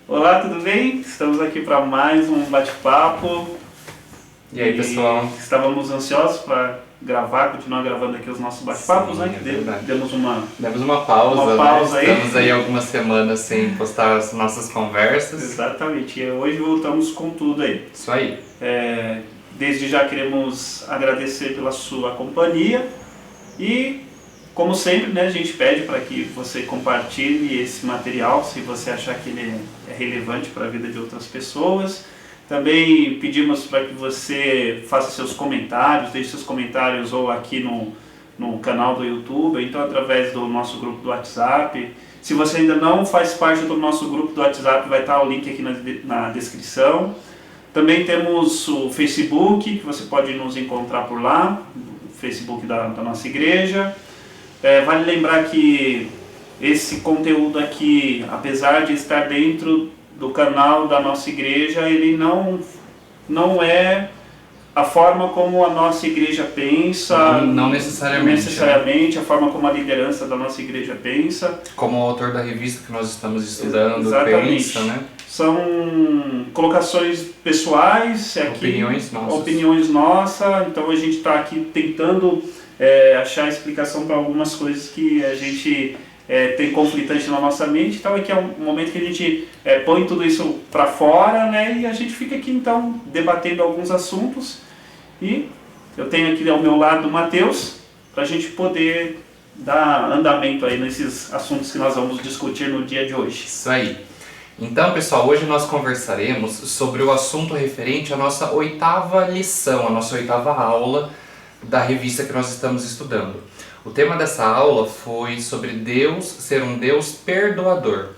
Olá, tudo bem? Estamos aqui para mais um bate-papo. E aí, pessoal? Estávamos ansiosos para continuar gravando aqui os nossos bate-papos, né? É verdade. Demos uma pausa, uma pausa né? aí. Estamos aí algumas semanas sem postar as nossas conversas. Exatamente, e hoje voltamos com tudo aí. Isso aí. Desde já queremos agradecer pela sua companhia e, como sempre, né, a gente pede para que você compartilhe esse material se você achar que ele é relevante para a vida de outras pessoas. Também pedimos para que você faça seus comentários, deixe seus comentários ou aqui no canal do YouTube, então através do nosso grupo do WhatsApp. Se você ainda não faz parte do nosso grupo do WhatsApp, vai estar o link aqui na descrição. Também temos o Facebook, que você pode nos encontrar por lá, o Facebook da nossa igreja. Vale lembrar que esse conteúdo aqui, apesar de estar dentro do canal da nossa igreja, ele não é a forma como a nossa igreja pensa, Não necessariamente, a forma como a liderança da nossa igreja pensa. Como o autor da revista que nós estamos estudando pensa, né? São colocações pessoais, opiniões nossas, então a gente está aqui tentando achar explicação para algumas coisas que a gente tem conflitante na nossa mente, então aqui é um momento que a gente põe tudo isso para fora, né, e a gente fica aqui então debatendo alguns assuntos, e eu tenho aqui ao meu lado o Matheus, para a gente poder dar andamento aí nesses assuntos que nós vamos discutir no dia de hoje. Isso aí. Então, pessoal, hoje nós conversaremos sobre o assunto referente à nossa 8ª lição, a nossa 8ª aula da revista que nós estamos estudando. O tema dessa aula foi sobre Deus ser um Deus perdoador.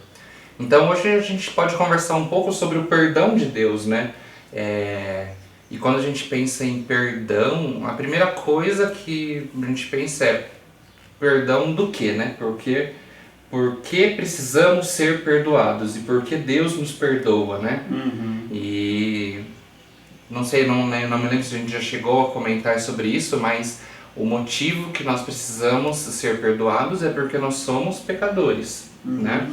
Então hoje a gente pode conversar um pouco sobre o perdão de Deus, né? E quando a gente pensa em perdão, a primeira coisa que a gente pensa é perdão do quê, né? Por que precisamos ser perdoados e por que Deus nos perdoa, né? Uhum. E não sei, não me lembro se a gente já chegou a comentar sobre isso, mas o motivo que nós precisamos ser perdoados é porque nós somos pecadores, né?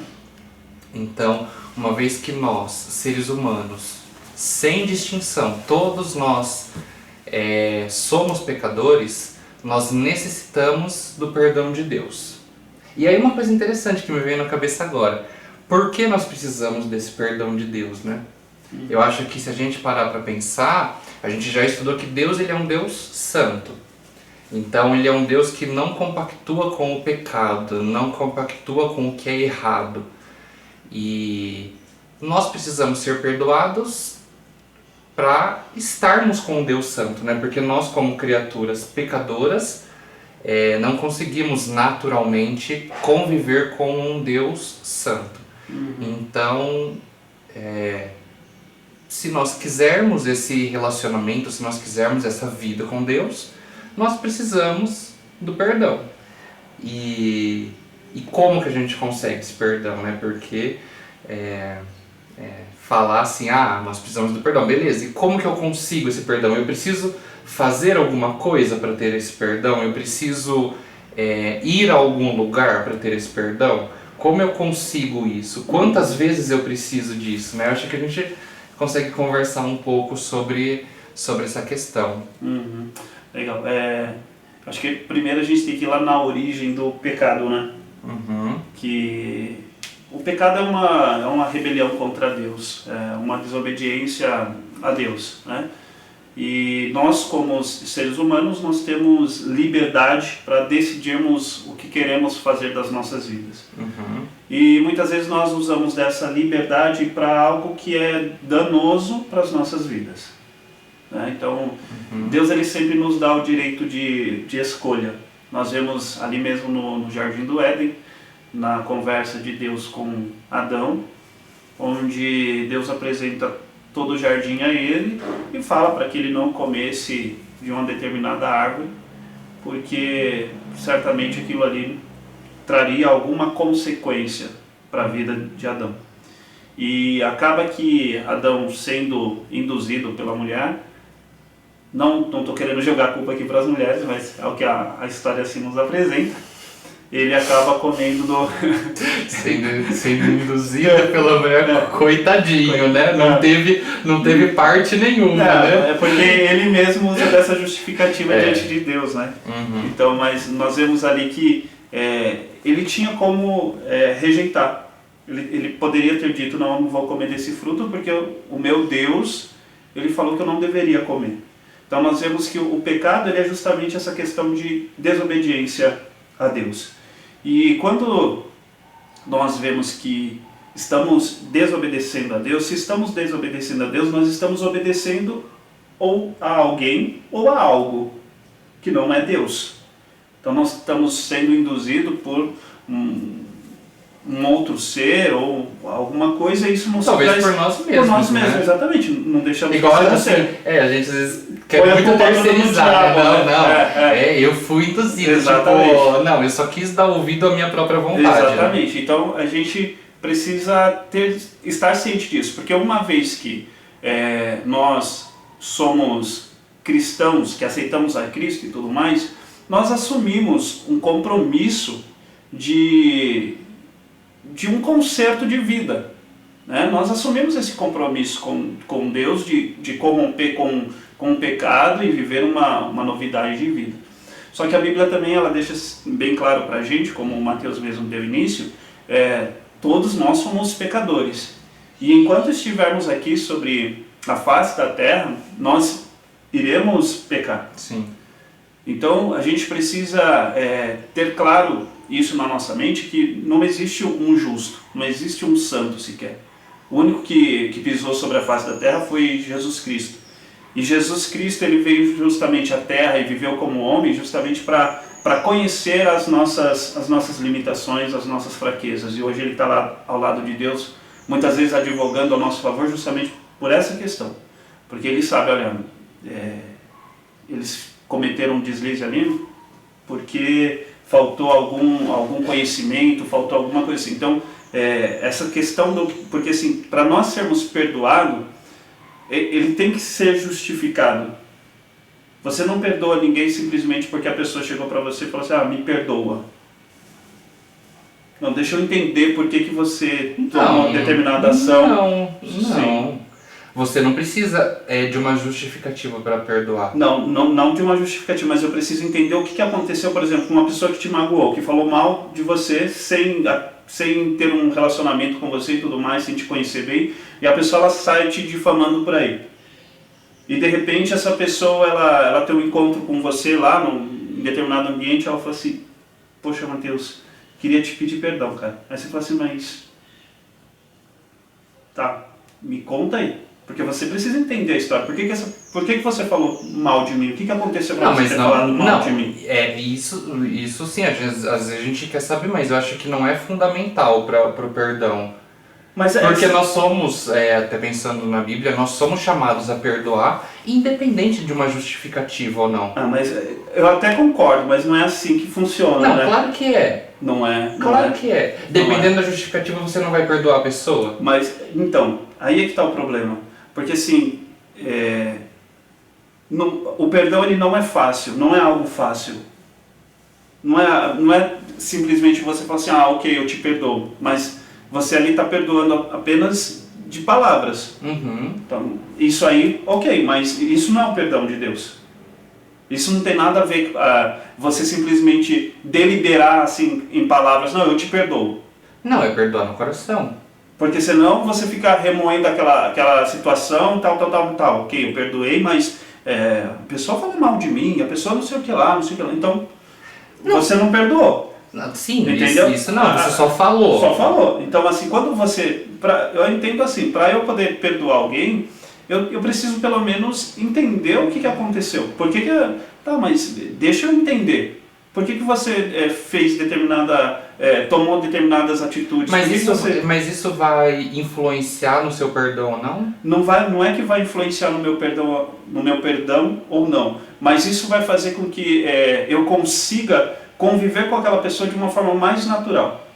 Então, uma vez que nós, seres humanos, sem distinção, todos nós somos pecadores, nós necessitamos do perdão de Deus. E aí uma coisa interessante que me veio na cabeça agora, por que nós precisamos desse perdão de Deus, né? Eu acho que se a gente parar para pensar, a gente já estudou que Deus ele é um Deus santo. Então ele é um Deus que não compactua com o pecado, não compactua com o que é errado. E nós precisamos ser perdoados para estarmos com o Deus santo, né? Porque nós, como criaturas pecadoras, não conseguimos naturalmente conviver com um Deus santo. Então, se nós quisermos esse relacionamento, se nós quisermos essa vida com Deus, nós precisamos do perdão. E como que a gente consegue esse perdão, né? Porque falar assim, nós precisamos do perdão, beleza, e como que eu consigo esse perdão? Eu preciso fazer alguma coisa para ter esse perdão? Eu preciso ir a algum lugar para ter esse perdão? Como eu consigo isso? Quantas vezes eu preciso disso, né? Eu acho que a gente consegue conversar um pouco sobre essa questão. Legal. Acho que primeiro a gente tem que ir lá na origem do pecado, né? Que o pecado é uma rebelião contra Deus, uma desobediência a Deus, né? E nós, como seres humanos, nós temos liberdade para decidirmos o que queremos fazer das nossas vidas. E muitas vezes nós usamos dessa liberdade para algo que é danoso para as nossas vidas. Então, Deus ele sempre nos dá o direito de escolha. Nós vemos ali mesmo no Jardim do Éden, na conversa de Deus com Adão, onde Deus apresenta todo o jardim a ele e fala para que ele não comesse de uma determinada árvore, porque certamente aquilo ali traria alguma consequência para a vida de Adão. E acaba que Adão, sendo induzido pela mulher, não estou querendo jogar a culpa aqui para as mulheres, mas é o que a história assim nos apresenta, ele acaba comendo do... sendo induzido pela mulher, coitadinho, né? Não teve parte nenhuma, né? É porque ele mesmo usa dessa justificativa diante de Deus, né? Uhum. Então, mas nós vemos ali que ele tinha como rejeitar. Ele poderia ter dito, não vou comer desse fruto porque o meu Deus, ele falou que eu não deveria comer. Então nós vemos que o pecado ele é justamente essa questão de desobediência a Deus. E quando nós vemos que estamos desobedecendo a Deus, se estamos desobedecendo a Deus, nós estamos obedecendo ou a alguém ou a algo que não é Deus. Então nós estamos sendo induzidos por um outro ser ou alguma coisa, e isso não talvez se traz por nós mesmos. Por nós mesmos, né? Exatamente. Não deixamos igual de assim, ser. a gente às vezes quer muito terceirizar. Eu fui induzido. Tipo, não, eu só quis dar ouvido à minha própria vontade. Exatamente. Né? Então a gente precisa estar ciente disso, porque uma vez que nós somos cristãos, que aceitamos a Cristo e tudo mais, nós assumimos um compromisso de um conserto de vida. Né? Nós assumimos esse compromisso com Deus de corromper com o pecado e viver uma novidade de vida. Só que a Bíblia também ela deixa bem claro para a gente, como o Mateus mesmo deu início, todos nós somos pecadores. E enquanto estivermos aqui sobre a face da terra, nós iremos pecar. Sim. Então a gente precisa ter claro isso na nossa mente, que não existe um justo, não existe um santo sequer. O único que pisou sobre a face da terra foi Jesus Cristo. E Jesus Cristo ele veio justamente à terra e viveu como homem justamente para conhecer as nossas limitações, as nossas fraquezas. E hoje ele está lá ao lado de Deus, muitas vezes advogando ao nosso favor justamente por essa questão. Porque ele sabe, olha, eles cometeram um deslize ali porque faltou algum conhecimento, faltou alguma coisa assim. Então, essa questão porque assim, para nós sermos perdoados, ele tem que ser justificado. Você não perdoa ninguém simplesmente porque a pessoa chegou para você e falou assim, me perdoa. Não, deixa eu entender por que você tomou uma determinada ação. Não. Você não precisa de uma justificativa para perdoar. Não de uma justificativa, mas eu preciso entender o que aconteceu, por exemplo, com uma pessoa que te magoou, que falou mal de você sem ter um relacionamento com você e tudo mais, sem te conhecer bem, e a pessoa ela sai te difamando por aí. E de repente essa pessoa ela tem um encontro com você lá em determinado ambiente, ela fala assim, poxa Mateus, queria te pedir perdão, cara. Aí você fala assim, mas tá, me conta aí. Porque você precisa entender a história. Por que você falou mal de mim? O que aconteceu pra você ter falado mal de mim? Isso sim, às vezes a gente quer saber, mas eu acho que não é fundamental pro perdão. Porque nós somos, até pensando na Bíblia, nós somos chamados a perdoar, independente de uma justificativa ou não. Mas eu até concordo, mas não é assim que funciona, não, né? Claro que é. Não é. Claro que é. Dependendo da justificativa, você não vai perdoar a pessoa. Mas, então, aí é que está o problema. Porque assim, o perdão ele não é fácil, não é algo fácil. Não é simplesmente você falar assim, ok, eu te perdoo. Mas você ali está perdoando apenas de palavras. Uhum. Então, isso aí, ok, mas isso não é o perdão de Deus. Isso não tem nada a ver com você simplesmente deliberar assim, em palavras, não, eu te perdoo. Não, é perdoar no coração. Porque senão você fica remoendo aquela situação, tal. Ok, eu perdoei, mas a pessoa falou mal de mim, a pessoa não sei o que lá. Então, você não perdoou. Sim, entendeu? Isso não, você só falou. Só falou. Então, assim, quando você... eu entendo assim, para eu poder perdoar alguém, eu preciso pelo menos entender o que aconteceu. Tá, mas deixa eu entender. Por que você fez tomou determinadas atitudes? Mas isso vai influenciar no seu perdão ou não? Não é que vai influenciar no meu perdão ou não. Mas isso vai fazer com que eu consiga conviver com aquela pessoa de uma forma mais natural.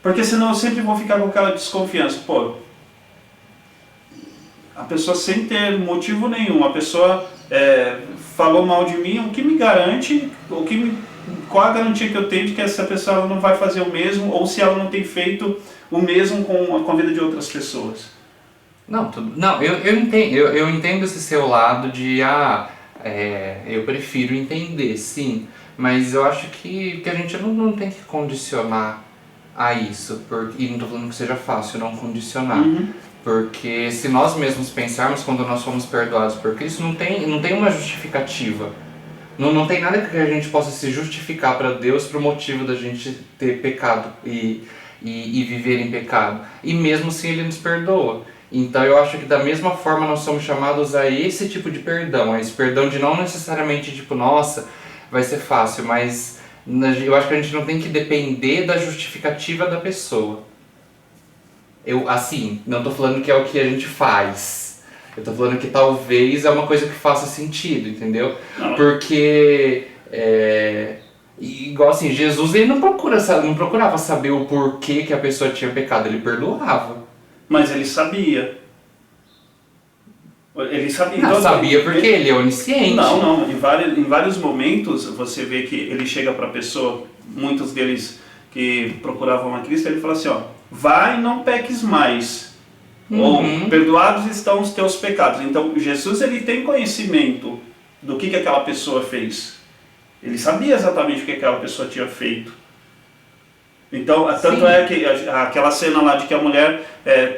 Porque senão eu sempre vou ficar com aquela desconfiança. Pô, a pessoa sem ter motivo nenhum, a pessoa falou mal de mim, o que me garante, o que qual a garantia que eu tenho de que essa pessoa ela não vai fazer o mesmo, ou se ela não tem feito o mesmo com a vida de outras pessoas? Não, eu entendo esse seu lado de, eu prefiro entender, sim, mas eu acho que a gente não tem que condicionar a isso, e não estou falando que seja fácil não condicionar, porque se nós mesmos pensarmos quando nós fomos perdoados por Cristo, não tem uma justificativa, não tem nada que a gente possa se justificar para Deus pro motivo da gente ter pecado e viver em pecado, e mesmo assim Ele nos perdoa. Então eu acho que da mesma forma nós somos chamados a esse tipo de perdão, a esse perdão de não necessariamente tipo, nossa, vai ser fácil, mas eu acho que a gente não tem que depender da justificativa da pessoa. Não tô falando que é o que a gente faz, eu tô falando que talvez é uma coisa que faça sentido, entendeu? Porque, igual assim, Jesus ele não procurava saber o porquê que a pessoa tinha pecado, ele perdoava. Mas ele sabia. Ele sabia. Não, sabia porque ele é onisciente. Não. Em vários momentos você vê que ele chega para a pessoa, muitos deles que procuravam a Cristo, ele fala assim, ó, vai e não peques mais. Ou perdoados estão os teus pecados. Então Jesus ele tem conhecimento do que aquela pessoa fez. Ele sabia exatamente o que aquela pessoa tinha feito. Então, tanto é que aquela cena lá de que a mulher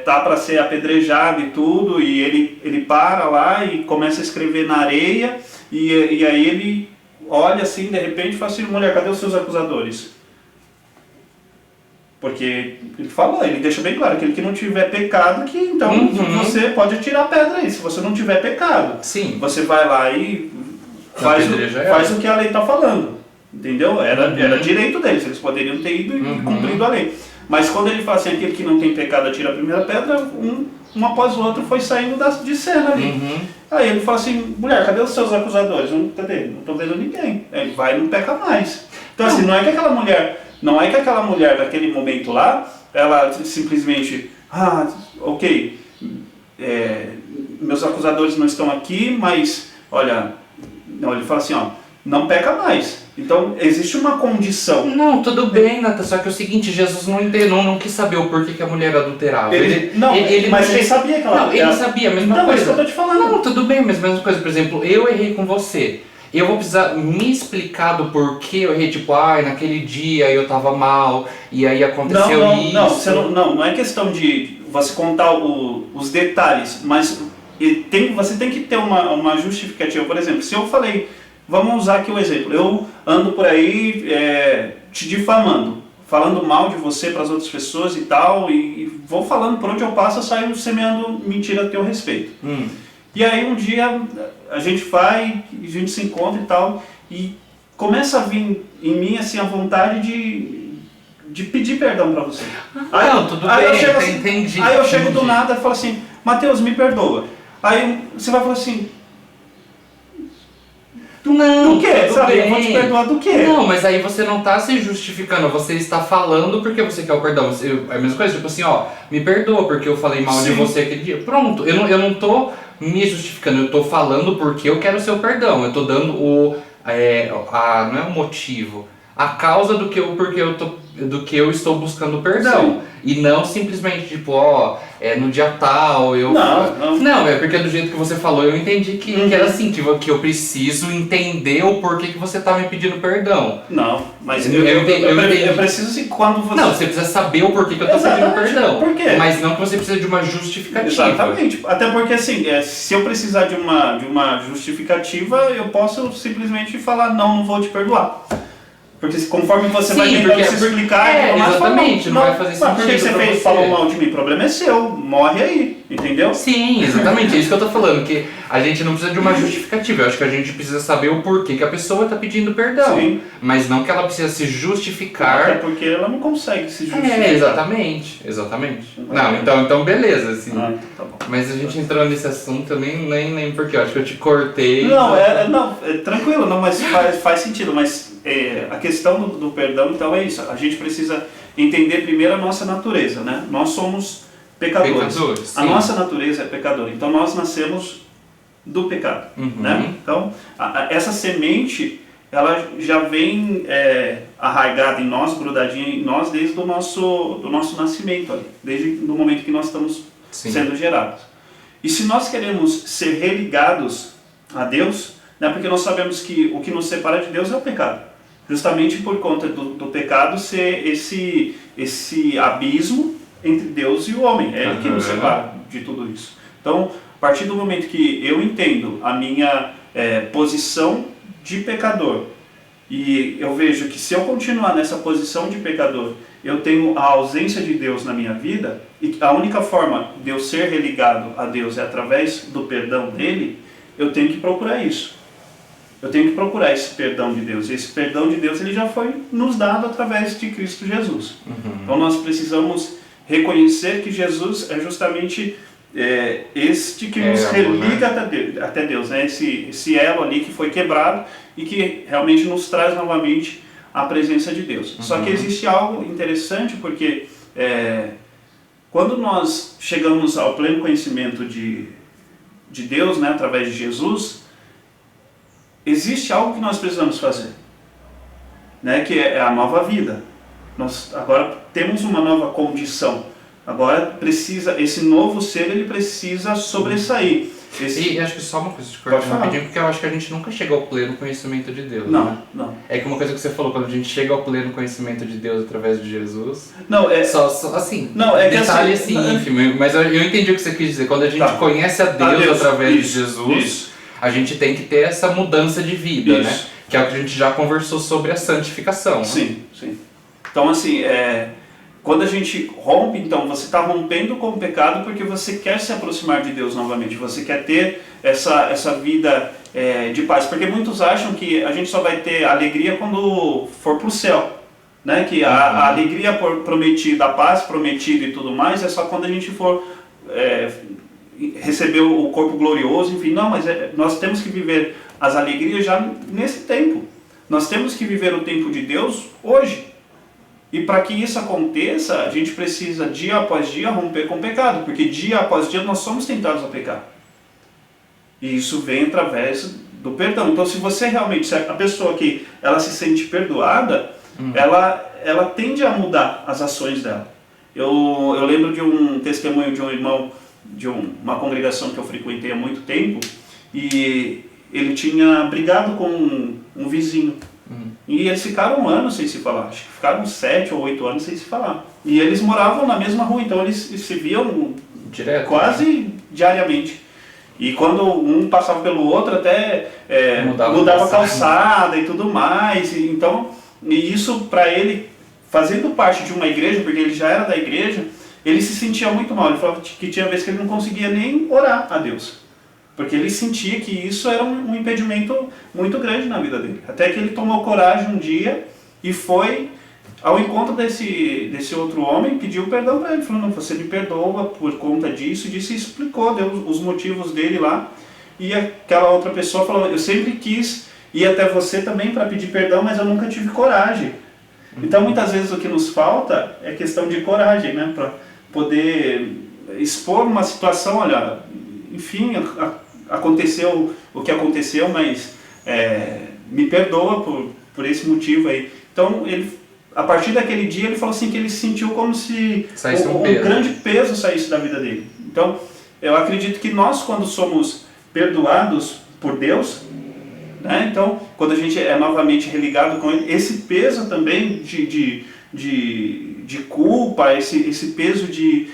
tá para ser apedrejada e tudo, e ele para lá e começa a escrever na areia, e aí ele olha assim, de repente, e fala assim, mulher, cadê os seus acusadores? Porque ele deixa bem claro, aquele que não tiver pecado, que então você pode atirar a pedra aí, se você não tiver pecado. Sim. Você vai lá e faz o que a lei está falando. Entendeu? Era direito deles, eles poderiam ter ido e cumprido a lei. Mas quando ele fala assim, aquele que não tem pecado atira a primeira pedra, um após o outro foi saindo de cena ali. Aí ele fala assim, mulher, cadê os seus acusadores? Cadê? Não estou vendo ninguém. Ele vai e não peca mais. Então assim, não é que aquela mulher naquele momento lá, ela simplesmente, ok, meus acusadores não estão aqui, mas olha, não, ele fala assim, ó, não peca mais. Então, existe uma condição. Não, tudo bem, Nata, só que é o seguinte, Jesus não quis saber o porquê que a mulher adulterava. Mas ele sabia que ela adulterava. Ele sabia, a mesma coisa. Não, é isso que eu tô te falando. Não, tudo bem, mas a mesma coisa. Por exemplo, eu errei com você. Eu vou precisar me explicar do porquê eu errei, tipo, naquele dia eu tava mal, e aí aconteceu isso. Não é questão de você contar os detalhes, mas você tem que ter uma justificativa. Por exemplo, se eu falei... Vamos usar aqui um exemplo. Eu ando por aí te difamando, falando mal de você para as outras pessoas e tal, e vou falando por onde eu passo, eu saio semeando mentira a teu respeito. E aí um dia a gente se encontra e tal, e começa a vir em mim assim, a vontade de pedir perdão para você. Tudo bem, entendi. Aí eu chego do nada e falo assim, Mateus, me perdoa. Aí você vai falar assim... Não, do quê? Sabe? Eu vou te perdoar do quê? Não, mas aí você não está se justificando, você está falando porque você quer o perdão. É a mesma coisa, tipo assim, me perdoa porque eu falei mal de você aquele dia. Pronto, eu não tô me justificando, eu tô falando porque eu quero o seu perdão. Eu tô dando não é o motivo, a causa do que eu estou buscando perdão. Sim. E não simplesmente, tipo, no dia tal, eu... Não, é porque do jeito que você falou, eu entendi que era assim, que eu preciso entender o porquê que você tá me pedindo perdão. Não, mas eu preciso assim, quando você... Não, você precisa saber o porquê que eu tô pedindo perdão. Por quê? Mas não que você precisa de uma justificativa. Exatamente. Até porque, assim, se eu precisar de uma justificativa, eu posso simplesmente falar, não vou te perdoar. Porque conforme você vai tentando se explicar... exatamente, não vai fazer sentido. Mas por que você falou mal de mim? O problema é seu, morre aí, entendeu? Sim, exatamente, é isso que eu tô falando, que a gente não precisa de uma justificativa, eu acho que a gente precisa saber o porquê que a pessoa tá pedindo perdão. Sim. Mas não que ela precisa se justificar... Até porque ela não consegue se justificar. Exatamente. Não, então beleza, assim. Tá bom. Mas a gente entrou nesse assunto, eu nem porque, eu acho que eu te cortei. Não, tranquilo, não, mas faz sentido, mas... a questão do perdão, então, é isso. A gente precisa entender primeiro a nossa natureza, né? Nós somos pecadores. A nossa natureza é pecadora. Então, nós nascemos do pecado, né? Então, essa semente, ela já vem arraigada em nós, grudadinha em nós desde do nosso nascimento, ali, desde o momento que nós estamos sendo gerados. E se nós queremos ser religados a Deus, né, porque nós sabemos que o que nos separa de Deus é o pecado. Justamente por conta do pecado ser esse abismo entre Deus e o homem. É ele que nos separa de tudo isso. Então, a partir do momento que eu entendo a minha posição de pecador, e eu vejo que se eu continuar nessa posição de pecador, eu tenho a ausência de Deus na minha vida, e a única forma de eu ser religado a Deus é através do perdão dele, eu tenho que procurar isso. Eu tenho que procurar esse perdão de Deus. E esse perdão de Deus ele já foi nos dado através de Cristo Jesus. Então nós precisamos reconhecer que Jesus é justamente este que nos religa, né, até Deus, né? Esse elo ali que foi quebrado e que realmente nos traz novamente a presença de Deus. Só que existe algo interessante, porque quando nós chegamos ao pleno conhecimento de Deus, né, através de Jesus, existe algo que nós precisamos fazer, né, que é a nova vida. Nós agora temos uma nova condição. Agora precisa, esse novo ser, ele precisa sobressair. E acho que só uma coisa de cortar rapidinho, porque eu acho que a gente nunca chega ao pleno conhecimento de Deus. Não, né? não. É que uma coisa que você falou, quando a gente chega ao pleno conhecimento de Deus através de Jesus. Não, só assim. Não, é que detalhe assim, ínfimo. Mas eu entendi o que você quis dizer. Quando a gente conhece a Deus através de Jesus, a gente tem que ter essa mudança de vida, né? Que é o que a gente já conversou sobre a santificação. Sim, sim. Então, assim, quando a gente rompe, então, você está rompendo com o pecado porque você quer se aproximar de Deus novamente, você quer ter essa vida de paz, porque muitos acham que a gente só vai ter alegria quando for para o céu, né? Que a alegria prometida, a paz prometida e tudo mais é só quando a gente for receber o corpo glorioso, enfim. Não, mas nós temos que viver as alegrias já nesse tempo, nós temos que viver o tempo de Deus hoje. E para que isso aconteça, a gente precisa dia após dia romper com o pecado, porque dia após dia nós somos tentados a pecar. E isso vem através do perdão. Então, se você realmente, se a pessoa que ela se sente perdoada, ela tende a mudar as ações dela. Eu lembro de um testemunho de um irmão de uma congregação que eu frequentei há muito tempo, e ele tinha brigado com um vizinho. E eles ficaram anos sem se falar, acho que ficaram 7 ou 8 anos sem se falar. E eles moravam na mesma rua, então eles se viam direto, quase diariamente. E quando um passava pelo outro, até mudava a calçada e tudo mais. E isso para ele, fazendo parte de uma igreja, porque ele já era da igreja, ele se sentia muito mal. Ele falava que tinha vezes que ele não conseguia nem orar a Deus, porque ele sentia que isso era um impedimento muito grande na vida dele. Até que ele tomou coragem um dia e foi ao encontro desse outro homem, pediu perdão para ele. Falou, não, você me perdoa por conta disso, e explicou, deu os motivos dele lá. E aquela outra pessoa falou, eu sempre quis ir até você também para pedir perdão, mas eu nunca tive coragem. Então muitas vezes o que nos falta é questão de coragem, né? Para poder expor uma situação, olha, enfim, aconteceu o que aconteceu, mas me perdoa por esse motivo aí. Então, a partir daquele dia, ele falou assim que ele sentiu como se um grande peso saísse da vida dele. Então, eu acredito que nós, quando somos perdoados por Deus, né, então, quando a gente é novamente religado com Ele, esse peso também de culpa, esse peso de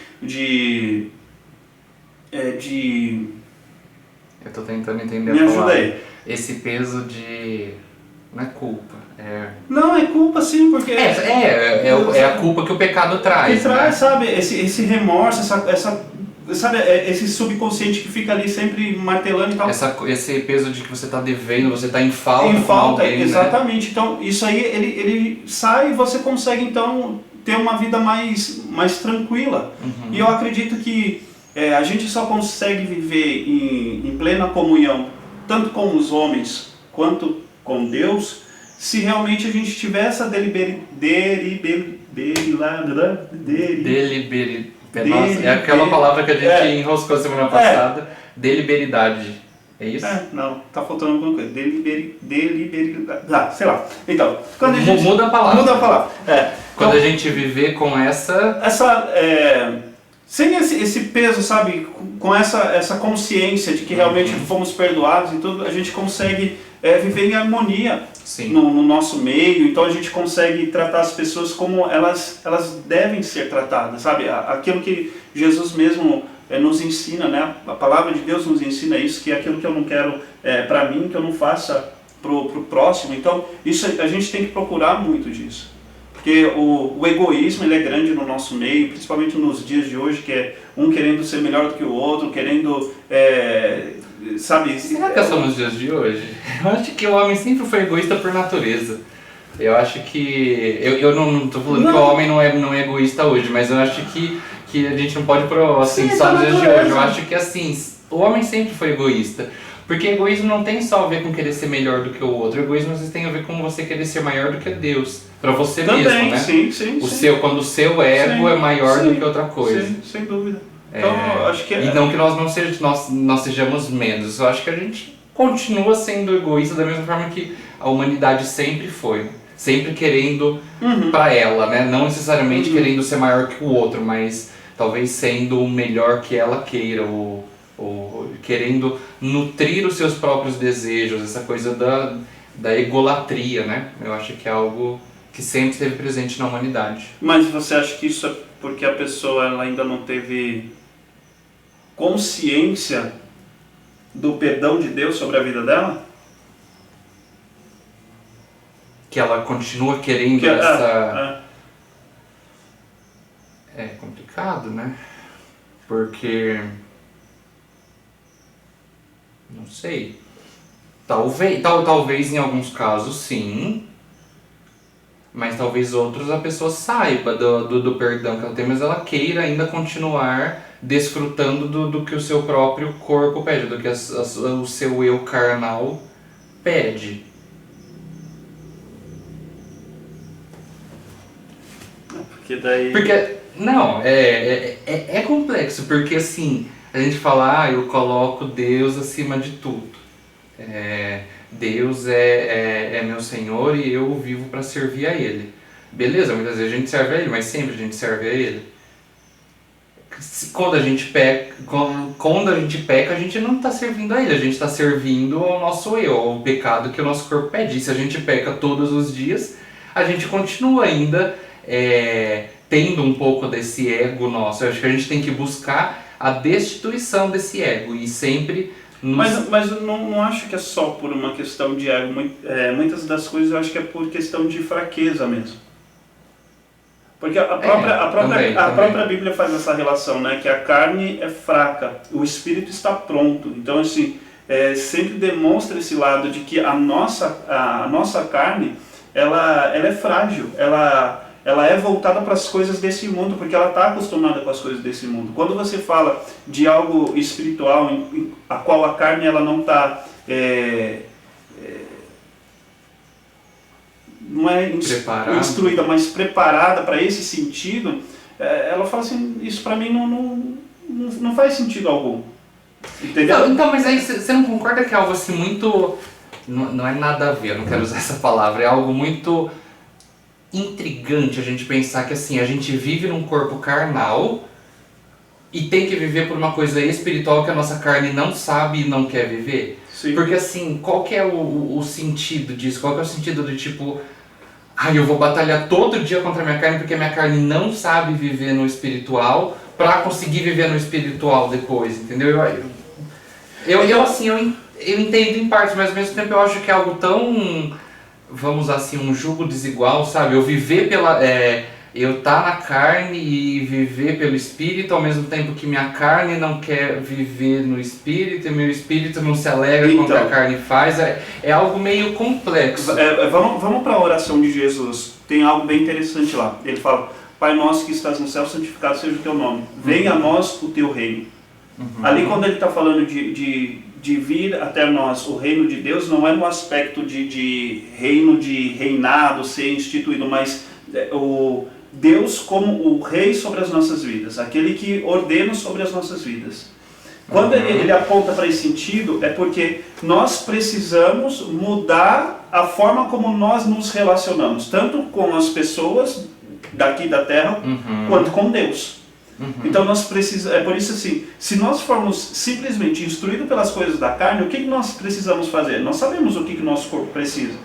eu tô tentando entender a palavra. Me ajuda aí. Esse peso de... Não é culpa, Não, é culpa sim, porque... É a culpa que o pecado traz. Que traz, sabe, esse remorso, sabe, esse subconsciente que fica ali sempre martelando e tal. Esse peso de que você tá devendo, você tá em falta. Em falta, alguém, exatamente. Né? Então, isso aí, ele sai e você consegue, então, ter uma vida mais tranquila. E eu acredito que a gente só consegue viver em plena comunhão, tanto com os homens quanto com Deus, se realmente a gente tiver essa Nossa, é aquela palavra que a gente enroscou semana passada, deliberidade. É isso? Não, tá faltando alguma coisa. Sei lá. Então, quando a gente... Muda a palavra. Muda a palavra. Quando então, a gente viver com essa... sem esse peso, sabe? Com essa consciência de que realmente fomos perdoados e tudo, a gente consegue viver em harmonia no nosso meio. Então a gente consegue tratar as pessoas como elas devem ser tratadas, sabe? Aquilo que Jesus mesmo nos ensina, né? A palavra de Deus nos ensina isso, que é aquilo que eu não quero para mim, que eu não faça pro próximo. Então isso a gente tem que procurar muito disso. Porque o egoísmo ele é grande no nosso meio, principalmente nos dias de hoje, que é um querendo ser melhor do que o outro, querendo, sabe... Será que são nos dias de hoje? Eu acho que o homem sempre foi egoísta por natureza. Eu acho que... Eu não estou falando que o homem não é egoísta hoje, mas eu acho que a gente não pode pôr assim, só nos dias de hoje. Eu acho que assim, o homem sempre foi egoísta. Porque egoísmo não tem só a ver com querer ser melhor do que o outro. O egoísmo às vezes tem a ver com você querer ser maior do que Deus. Pra você também, mesmo, né? Sim. Quando o seu ego é maior do que outra coisa. Sim, sem dúvida. Então, acho que E não que nós sejamos menos. Eu acho que a gente continua sendo egoísta da mesma forma que a humanidade sempre foi. Sempre querendo pra ela, né? Não necessariamente querendo ser maior que o outro, mas talvez sendo o melhor que ela queira, ou querendo nutrir os seus próprios desejos, essa coisa da egolatria, né? Eu acho que é algo que sempre esteve presente na humanidade. Mas você acha que isso é porque a pessoa ela ainda não teve consciência do perdão de Deus sobre a vida dela? Que ela continua querendo essa... É complicado, né? Porque... Não sei. Talvez em alguns casos sim, mas talvez outros a pessoa saiba do perdão que ela tem, mas ela queira ainda continuar desfrutando do que o seu próprio corpo pede, do que o seu eu carnal pede. É complexo, porque assim, a gente fala, eu coloco Deus acima de tudo. Deus é meu Senhor e eu vivo para servir a Ele. Beleza, muitas vezes a gente serve a Ele, mas sempre a gente serve a Ele. Quando a gente peca, a gente não está servindo a Ele, a gente está servindo ao nosso eu, ao pecado que o nosso corpo pede. E se a gente peca todos os dias, a gente continua ainda tendo um pouco desse ego nosso. Eu acho que a gente tem que buscar a destituição desse ego e sempre... Mas eu não acho que é só por uma questão de ego. Muitas das coisas eu acho que é por questão de fraqueza mesmo. Porque a própria Bíblia faz essa relação, né? Que a carne é fraca, o espírito está pronto. Então, assim, sempre demonstra esse lado de que a nossa carne, ela é frágil, ela é voltada para as coisas desse mundo, porque ela está acostumada com as coisas desse mundo. Quando você fala de algo espiritual, a qual a carne ela não está... não é instruída, mas preparada para esse sentido, ela fala assim, isso para mim não faz sentido algum. Entendeu? Então, mas aí você não concorda que é algo assim muito... Não é nada a ver, eu não quero usar essa palavra, é algo muito intrigante a gente pensar que assim, a gente vive num corpo carnal e tem que viver por uma coisa espiritual que a nossa carne não sabe e não quer viver. Sim. Porque assim, qual que é o sentido disso? Qual que é o sentido de tipo, eu vou batalhar todo dia contra a minha carne porque a minha carne não sabe viver no espiritual para conseguir viver no espiritual depois, entendeu? Eu entendo em partes, mas ao mesmo tempo eu acho que é algo tão, vamos usar assim, um jugo desigual, sabe? Eu viver eu tá na carne e viver pelo espírito, ao mesmo tempo que minha carne não quer viver no espírito e meu espírito não se alegra com o que a carne faz. É algo meio complexo. Vamos para a oração de Jesus. Tem algo bem interessante lá. Ele fala, Pai nosso que estás no céu, santificado seja o teu nome. Venha a nós o teu reino. Ali quando ele está falando de vir até nós o reino de Deus, não é no aspecto de reino, de reinado ser instituído, mas o Deus como o rei sobre as nossas vidas, aquele que ordena sobre as nossas vidas. Quando ele aponta para esse sentido, é porque nós precisamos mudar a forma como nós nos relacionamos, tanto com as pessoas daqui da Terra, quanto com Deus. Então nós precisamos, é por isso assim, se nós formos simplesmente instruídos pelas coisas da carne, o que nós precisamos fazer? Nós sabemos o que nosso corpo precisa.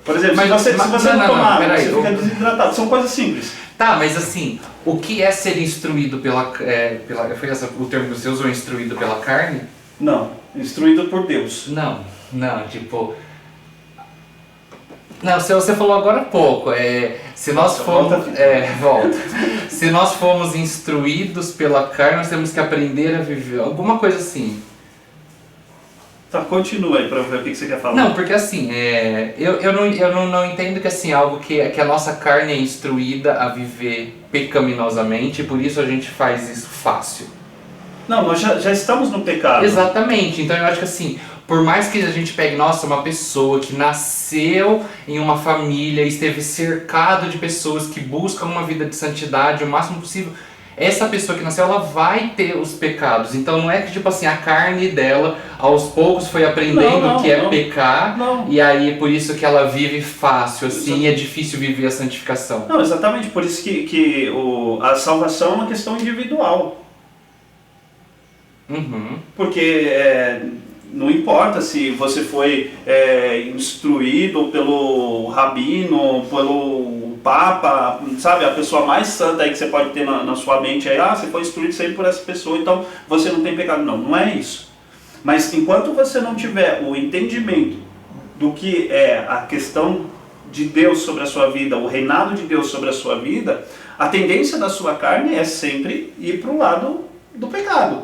Por exemplo, se você não tomar água, você fica desidratado. São coisas simples. Tá, mas assim, o que é ser instruído pela foi esse o termo que você usou, instruído pela carne? Não, instruído por Deus. Não, tipo... Não, você falou agora há pouco, se nós formos... volta. Se nós formos instruídos pela carne, nós temos que aprender a viver, alguma coisa assim. Tá, continua aí pra ver o que você quer falar. Não, porque assim, eu não entendo que assim, algo que a nossa carne é instruída a viver pecaminosamente, e por isso a gente faz isso fácil. Não, nós já estamos no pecado. Exatamente, então eu acho que assim, por mais que a gente pegue, nossa, uma pessoa que nasceu em uma família, esteve cercado de pessoas que buscam uma vida de santidade o máximo possível, essa pessoa que nasceu, ela vai ter os pecados. Então não é que tipo assim, a carne dela aos poucos foi aprendendo o que é pecar, e aí por isso que ela vive fácil, assim, é difícil viver a santificação. Não, exatamente, por isso que a salvação é uma questão individual. Porque não importa se você foi instruído pelo rabino, pelo papa, sabe, a pessoa mais santa aí que você pode ter na sua mente aí, você foi instruído sempre por essa pessoa, então você não tem pecado. Não é isso. Mas enquanto você não tiver o entendimento do que é a questão de Deus sobre a sua vida, o reinado de Deus sobre a sua vida, a tendência da sua carne é sempre ir para o lado do pecado.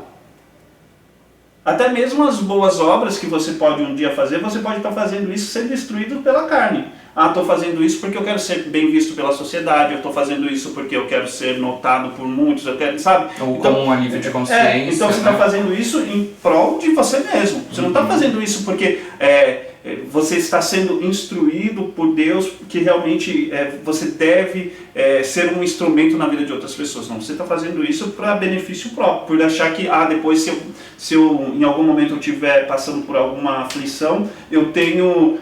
Até mesmo as boas obras que você pode um dia fazer, você pode estar fazendo isso sendo instruído pela carne. Estou fazendo isso porque eu quero ser bem visto pela sociedade, eu estou fazendo isso porque eu quero ser notado por muitos, eu quero, sabe? Ou então, como um alívio de consciência. Então você está fazendo isso em prol de você mesmo. Você não está fazendo isso porque você está sendo instruído por Deus que realmente você deve ser um instrumento na vida de outras pessoas. Não, você está fazendo isso para benefício próprio, por achar que depois se eu em algum momento eu estiver passando por alguma aflição, eu tenho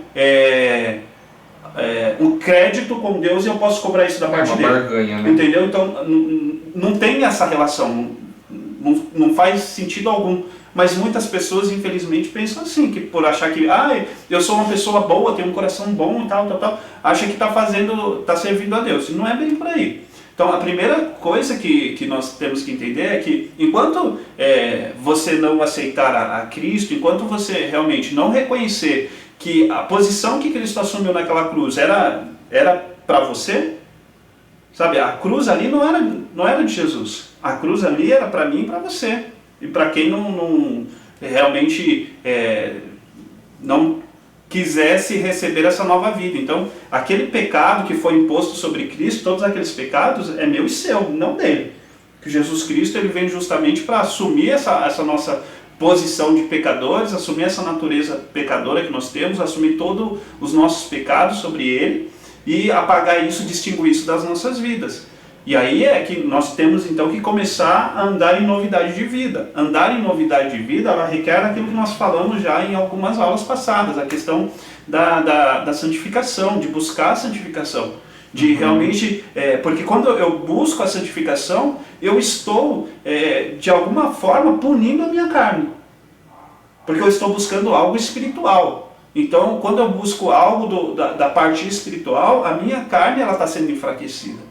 um crédito com Deus e eu posso cobrar isso da parte dele. Barganha, né? Entendeu? Então não tem essa relação, não faz sentido algum. Mas muitas pessoas, infelizmente, pensam assim, que por achar que eu sou uma pessoa boa, tenho um coração bom e tal, acha que está servindo a Deus. E não é bem por aí. Então a primeira coisa que nós temos que entender é que enquanto você não aceitar a Cristo, enquanto você realmente não reconhecer que a posição que Cristo assumiu naquela cruz era para você, sabe, a cruz ali não era de Jesus, a cruz ali era para mim e para você, e para quem não realmente não quisesse receber essa nova vida. Então, aquele pecado que foi imposto sobre Cristo, todos aqueles pecados, é meu e seu, não dele. Que Jesus Cristo ele vem justamente para assumir essa nossa posição de pecadores, assumir essa natureza pecadora que nós temos, assumir todos os nossos pecados sobre ele e apagar isso, distinguir isso das nossas vidas. E aí é que nós temos então que começar a andar em novidade de vida. Andar em novidade de vida, ela requer aquilo que nós falamos já em algumas aulas passadas, a questão da santificação, de buscar a santificação. De realmente, porque quando eu busco a santificação, eu estou, de alguma forma, punindo a minha carne. Porque eu estou buscando algo espiritual. Então, quando eu busco algo da parte espiritual, a minha carne está sendo enfraquecida.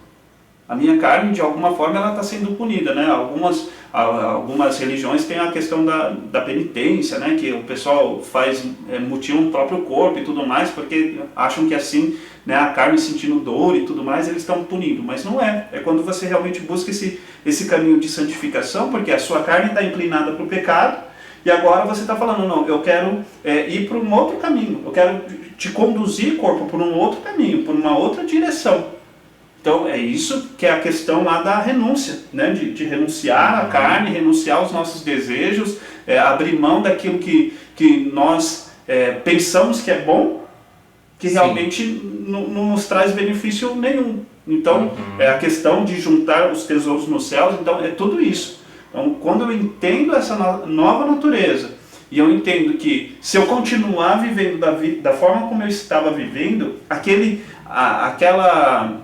A minha carne, de alguma forma, ela está sendo punida, né? Algumas religiões têm a questão da penitência, né? Que o pessoal mutila o próprio corpo e tudo mais, porque acham que assim, né, a carne sentindo dor e tudo mais, eles estão punindo. Mas não é. É quando você realmente busca esse caminho de santificação, porque a sua carne está inclinada para o pecado, e agora você está falando, não, eu quero ir para um outro caminho, eu quero te conduzir, corpo, por um outro caminho, por uma outra direção. Então é isso que é a questão lá da renúncia, né? de renunciar à carne, renunciar aos nossos desejos, abrir mão daquilo que nós pensamos que é bom, que realmente não nos traz benefício nenhum. Então é a questão de juntar os tesouros nos céus, então é tudo isso. Então, quando eu entendo essa nova natureza, e eu entendo que se eu continuar vivendo da forma como eu estava vivendo, aquela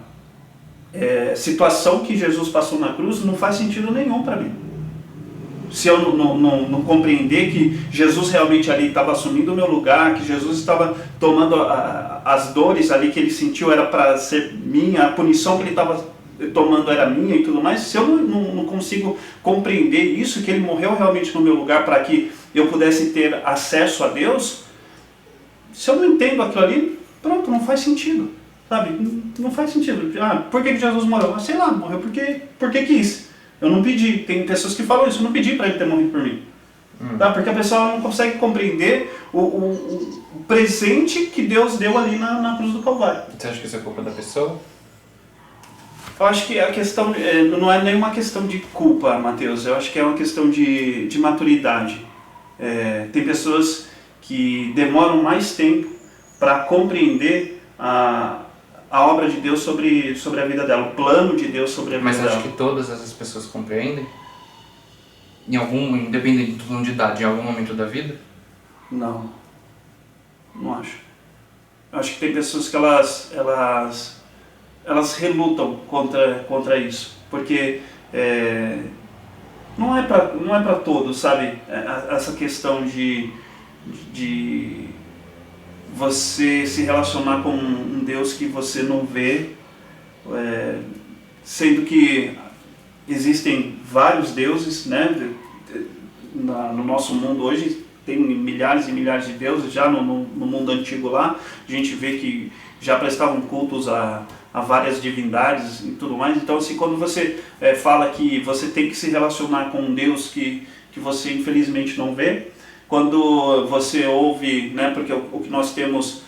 situação que Jesus passou na cruz não faz sentido nenhum para mim. Se eu não compreender que Jesus realmente ali estava assumindo o meu lugar, que Jesus estava tomando as dores ali que ele sentiu era para ser minha, a punição que ele estava tomando era minha e tudo mais, se eu não consigo compreender isso, que ele morreu realmente no meu lugar para que eu pudesse ter acesso a Deus, se eu não entendo aquilo ali, pronto, não faz sentido, sabe? Não faz sentido. Por que Jesus morreu? Sei lá, morreu porque quis. Eu não pedi. Tem pessoas que falam isso, eu não pedi para ele ter morrido por mim. Tá? Porque a pessoa não consegue compreender o presente que Deus deu ali na cruz do Calvário. Você acha que isso é culpa da pessoa? Eu acho que a questão não é nenhuma questão de culpa, Mateus. Eu acho que é uma questão de maturidade. Tem pessoas que demoram mais tempo para compreender a obra de Deus sobre a vida dela, o plano de Deus sobre a vida dela. Mas acho que todas essas pessoas compreendem? Independente do tom de idade, em algum momento da vida? Não acho. Eu acho que tem pessoas que elas relutam contra isso, porque não é para todos, sabe? Essa questão de você se relacionar com um Deus que você não vê, sendo que existem vários deuses, né? No nosso mundo hoje tem milhares e milhares de deuses. Já no mundo antigo lá, a gente vê que já prestavam cultos a várias divindades e tudo mais. Então, assim, quando você fala que você tem que se relacionar com um Deus que você infelizmente não vê, quando você ouve, né, porque o que nós temos,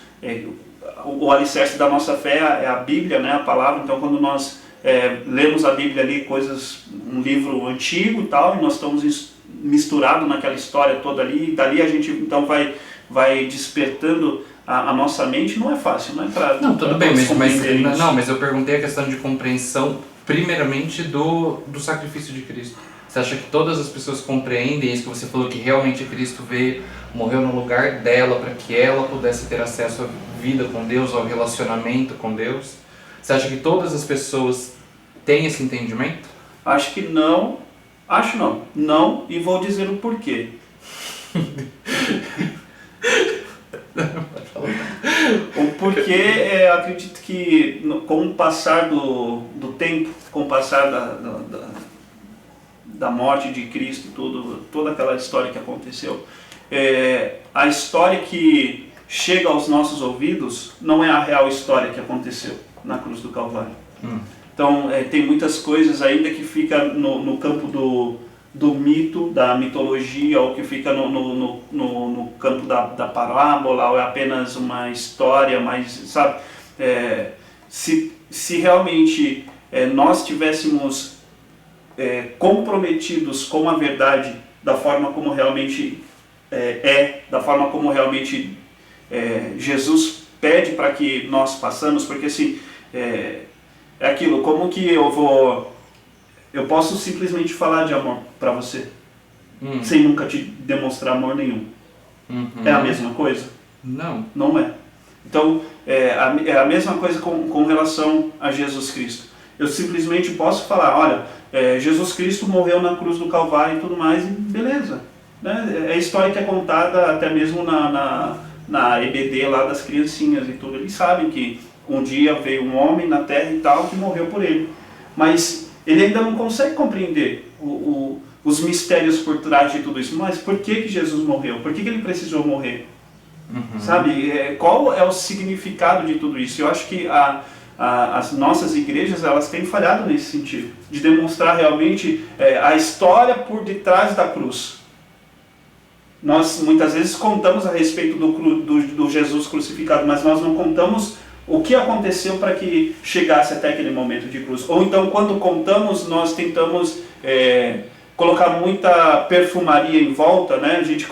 o alicerce da nossa fé é a Bíblia, né, a palavra. Então, quando nós lemos a Bíblia ali, um livro antigo e tal, e nós estamos misturados naquela história toda ali, e dali a gente então vai despertando a nossa mente. Não é fácil, não é para... Não, tudo bem, mas eu perguntei a questão de compreensão, primeiramente, do sacrifício de Cristo. Você acha que todas as pessoas compreendem isso que você falou, que realmente Cristo veio, morreu no lugar dela para que ela pudesse ter acesso à vida com Deus, ao relacionamento com Deus? Você acha que todas as pessoas têm esse entendimento? Acho que não. Acho não. Não, e vou dizer o porquê. O porquê, eu acredito que com o passar do tempo, com o passar da morte de Cristo, toda aquela história que aconteceu, a história que chega aos nossos ouvidos não é a real história que aconteceu na cruz do Calvário. Então, tem muitas coisas ainda que fica no campo do mito, da mitologia, ou que fica no campo da parábola, ou é apenas uma história, mas, sabe, se realmente nós tivéssemos comprometidos com a verdade, da forma como realmente da forma como realmente Jesus pede para que nós passamos, porque assim, é aquilo, como que eu posso simplesmente falar de amor para você, sem nunca te demonstrar amor nenhum? É a mesma coisa? Não. Não é. Então, é a mesma coisa com relação a Jesus Cristo. Eu simplesmente posso falar, olha, Jesus Cristo morreu na cruz do Calvário e tudo mais, e beleza. Né? É a história que é contada até mesmo na EBD lá das criancinhas e tudo. Eles sabem que um dia veio um homem na terra e tal, que morreu por ele. Mas ele ainda não consegue compreender os mistérios por trás de tudo isso. Mas por que Jesus morreu? Por que ele precisou morrer? Sabe? Qual é o significado de tudo isso? Eu acho que as nossas igrejas, elas têm falhado nesse sentido, de demonstrar realmente a história por detrás da cruz. Nós muitas vezes contamos a respeito do Jesus crucificado, mas nós não contamos o que aconteceu para que chegasse até aquele momento de cruz. Ou então, quando contamos, nós tentamos colocar muita perfumaria em volta, né? A gente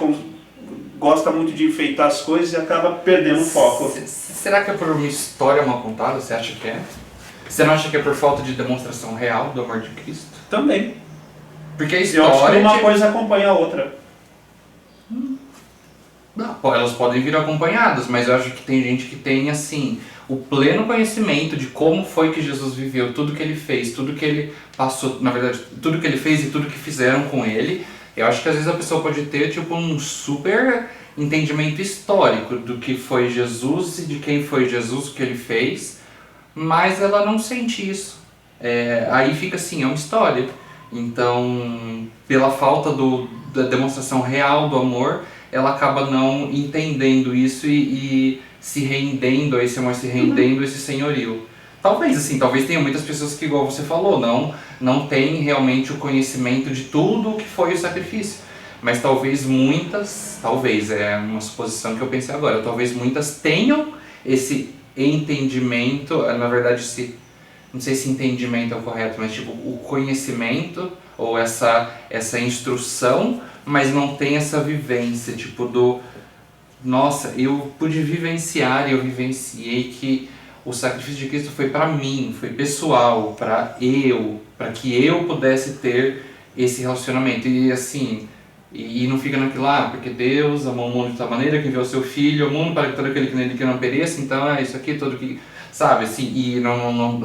gosta muito de enfeitar as coisas e acaba perdendo o foco. Será que é por uma história mal contada? Você acha que é? Você não acha que é por falta de demonstração real do amor de Cristo? Também. Porque a Eu acho que história... uma coisa acompanha a outra. Não, elas podem vir acompanhadas, mas eu acho que tem gente que tem, assim, o pleno conhecimento de como foi que Jesus viveu, tudo que ele fez, tudo que ele passou, na verdade, tudo que ele fez e tudo que fizeram com ele. Eu acho que às vezes a pessoa pode ter, tipo, um super entendimento histórico do que foi Jesus e de quem foi Jesus, o que ele fez, mas ela não sente isso. Aí fica assim, é uma história. Então, pela falta da demonstração real do amor, ela acaba não entendendo isso e se rendendo a esse amor, se rendendo a esse senhorio. Talvez, assim, talvez tenha muitas pessoas que, igual você falou, não tem realmente o conhecimento de tudo o que foi o sacrifício. Mas talvez muitas, é uma suposição que eu pensei agora, talvez muitas tenham esse entendimento, na verdade, não sei se entendimento é o correto, mas tipo, o conhecimento ou essa instrução, mas não tem essa vivência, tipo nossa, eu pude vivenciar e eu vivenciei que o sacrifício de Cristo foi para mim, foi pessoal, para que eu pudesse ter esse relacionamento. E assim, e não fica naquilo lá, porque Deus amou o mundo de tal maneira que enviou o seu Filho ao mundo para que todo aquele que nele que não pereça, então é isso aqui, tudo que... Sabe, assim, e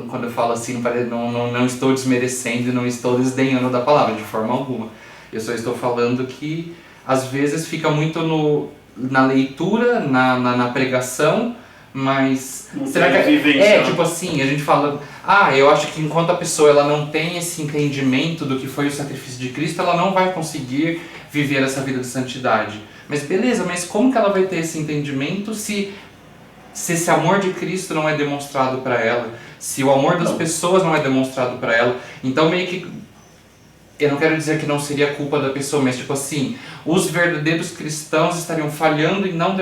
quando eu falo assim, não estou desmerecendo e não estou desdenhando da palavra, de forma alguma. Eu só estou falando que, às vezes, fica muito na leitura, na pregação, mas... Não será tem que vivência, tipo assim, a gente fala... eu acho que enquanto a pessoa ela não tem esse entendimento do que foi o sacrifício de Cristo, ela não vai conseguir viver essa vida de santidade. Mas beleza, mas como que ela vai ter esse entendimento se esse amor de Cristo não é demonstrado para ela, se o amor das pessoas não é demonstrado para ela? Então meio que, eu não quero dizer que não seria culpa da pessoa, mas tipo assim, os verdadeiros cristãos estariam falhando em não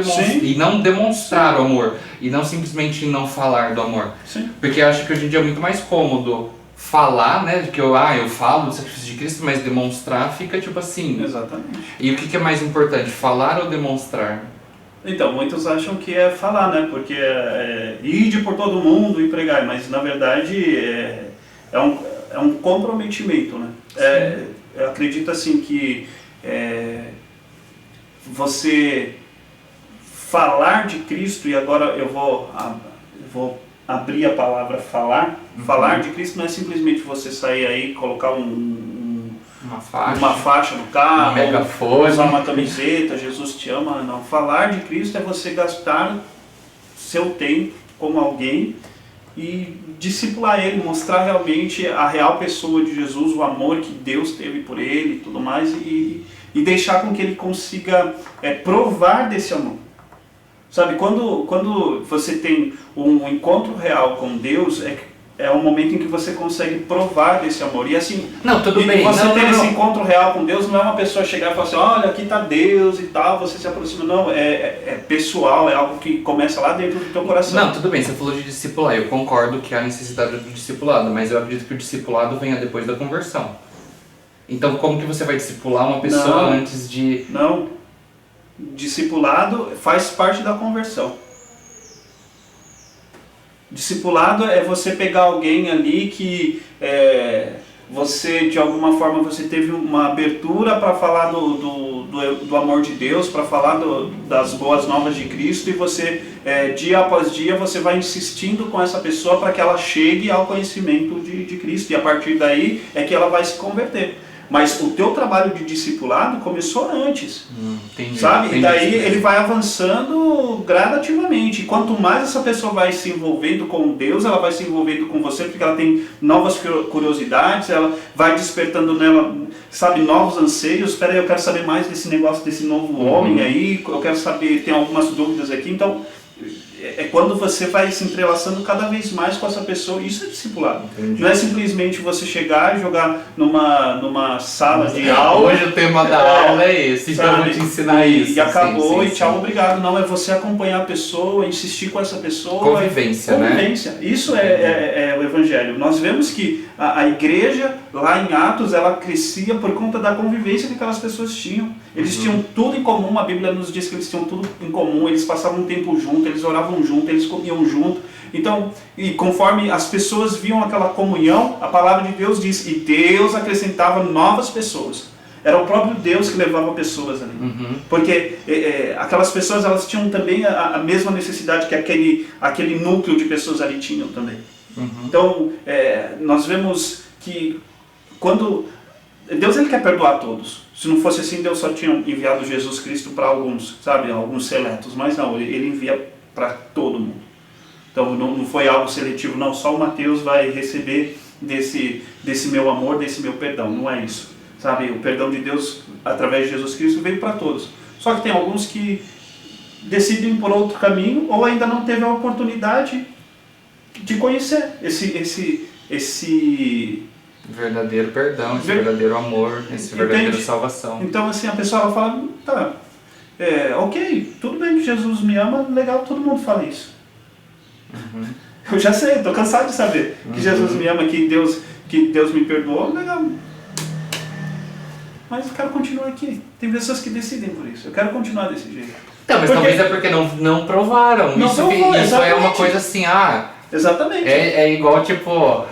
demonstrar o amor, e não simplesmente em não falar do amor. Sim. Porque eu acho que hoje em dia é muito mais cômodo falar, né, de que eu falo do sacrifício de Cristo, mas demonstrar fica tipo assim. Exatamente. E o que é mais importante, falar ou demonstrar? Então, muitos acham que é falar, né? Porque ide por todo mundo e pregar, mas na verdade é um comprometimento, né? Eu acredito assim que você falar de Cristo, e agora eu vou abrir a palavra falar. Falar de Cristo não é simplesmente você sair aí e colocar uma faixa no carro, um megafone, usar uma camiseta, Jesus te ama. Não, falar de Cristo é você gastar seu tempo como alguém e discipular ele, mostrar realmente a real pessoa de Jesus, o amor que Deus teve por ele e tudo mais, e deixar com que ele consiga provar desse amor. Sabe, quando você tem um encontro real com Deus, é um momento em que você consegue provar desse amor. E assim, não, tudo bem. Você ter esse encontro real com Deus não é uma pessoa chegar e falar assim, olha, aqui está Deus e tal, você se aproxima. Não, é pessoal, é algo que começa lá dentro do teu coração. Não, tudo bem, você falou de discipular, eu concordo que há necessidade do discipulado, mas eu acredito que o discipulado venha depois da conversão. Então, como que você vai discipular uma pessoa antes de... Não, discipulado faz parte da conversão. Discipulado é você pegar alguém ali que você, de alguma forma, você teve uma abertura para falar do amor de Deus, para falar das boas novas de Cristo, e você, dia após dia, você vai insistindo com essa pessoa para que ela chegue ao conhecimento de Cristo, e a partir daí é que ela vai se converter. Mas o teu trabalho de discipulado começou antes, entendi, sabe? E daí ele vai avançando gradativamente. E quanto mais essa pessoa vai se envolvendo com Deus, ela vai se envolvendo com você, porque ela tem novas curiosidades, ela vai despertando nela, sabe, novos anseios. Espera aí, eu quero saber mais desse negócio, desse novo homem aí, eu quero saber, tem algumas dúvidas aqui. Então, é quando você vai se entrelaçando cada vez mais com essa pessoa. Isso é discipulado. Entendi. Não é simplesmente você chegar e jogar numa sala de aula. Hoje o tema da aula é esse, então eu vou te ensinar isso. E acabou, sim, e tchau, obrigado. Não, é você acompanhar a pessoa, insistir com essa pessoa. Convivência, né? Isso é o Evangelho. Nós vemos que a igreja lá em Atos, ela crescia por conta da convivência que aquelas pessoas tinham. Eles tinham tudo em comum, a Bíblia nos diz que eles tinham tudo em comum, eles passavam um tempo junto, eles oravam junto, eles comiam junto. Então, e conforme as pessoas viam aquela comunhão, a palavra de Deus diz, e Deus acrescentava novas pessoas. Era o próprio Deus que levava pessoas ali. Porque aquelas pessoas, elas tinham também a mesma necessidade que aquele núcleo de pessoas ali tinham também. Então, nós vemos que quando Deus, ele quer perdoar todos. Se não fosse assim, Deus só tinha enviado Jesus Cristo para alguns, sabe, alguns seletos. Mas não, ele envia para todo mundo. Então não foi algo seletivo, não, só o Mateus vai receber desse meu amor, desse meu perdão. Não é isso, sabe? O perdão de Deus, através de Jesus Cristo, veio para todos. Só que tem alguns que decidem por outro caminho, ou ainda não teve a oportunidade de conhecer esse verdadeiro perdão, esse verdadeiro amor, esse verdadeiro salvação. Então assim, a pessoa ela fala, tá, ok, tudo bem que Jesus me ama, legal, todo mundo fala isso. Eu já sei, estou cansado de saber que Jesus me ama, que Deus me perdoou, legal. Mas eu quero continuar aqui. Tem pessoas que decidem por isso, eu quero continuar desse jeito. Então, mas talvez é porque não provaram. Não provou, isso é uma coisa assim, exatamente. É igual tipo,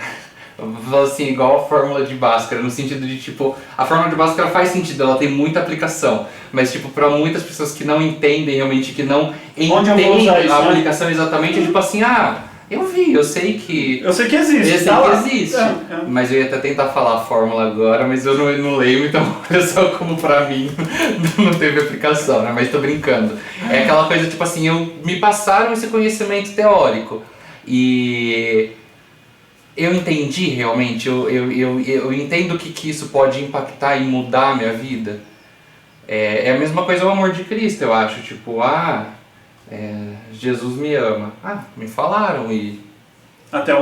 assim, igual a fórmula de Bhaskara, no sentido de tipo, a fórmula de Bhaskara faz sentido, ela tem muita aplicação, mas tipo, para muitas pessoas que não entendem realmente, que não entendem a aplicação exatamente, é tipo assim, eu sei que existe. Mas eu ia até tentar falar a fórmula agora, mas eu não leio, então é só como pra mim não teve aplicação, né? Mas tô brincando. É aquela coisa tipo assim, me passaram esse conhecimento teórico e eu entendi realmente, eu entendo que isso pode impactar e mudar a minha vida. É a mesma coisa o amor de Cristo, eu acho, tipo, Jesus me ama. Me falaram e até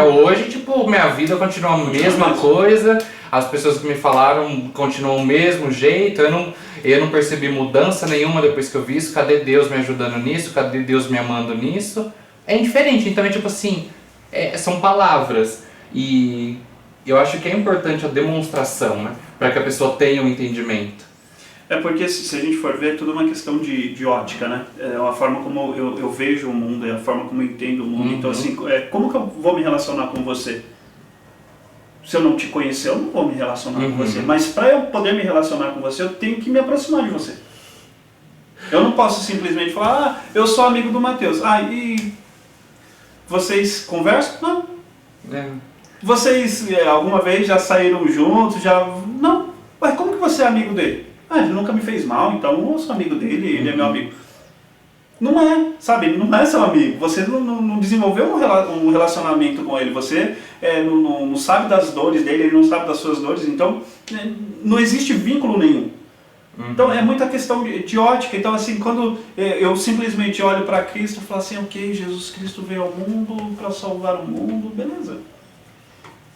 hoje, tipo, minha vida continua a mesma coisa, as pessoas que me falaram continuam o mesmo jeito, eu não percebi mudança nenhuma depois que eu vi isso. Cadê Deus me ajudando nisso? Cadê Deus me amando nisso? É indiferente, então é tipo assim, são palavras e eu acho que é importante a demonstração, né, para que a pessoa tenha um entendimento. Porque se a gente for ver, é tudo uma questão de ótica, né? É a forma como eu vejo o mundo, é a forma como eu entendo o mundo. Então, assim, como que eu vou me relacionar com você? Se eu não te conhecer, eu não vou me relacionar com você. Mas para eu poder me relacionar com você, eu tenho que me aproximar de você. Eu não posso simplesmente falar, eu sou amigo do Mateus. E vocês conversam? Não. Vocês alguma vez já saíram juntos? Não. Mas como que você é amigo dele? Ele nunca me fez mal, então eu sou amigo dele, ele é meu amigo. Não é, sabe? Ele não é seu amigo. Você não desenvolveu um relacionamento com ele. Você não sabe das dores dele, ele não sabe das suas dores. Então, não existe vínculo nenhum. Então, é muita questão de ótica. Então, assim, quando eu simplesmente olho para Cristo e falo assim, ok, Jesus Cristo veio ao mundo para salvar o mundo, beleza.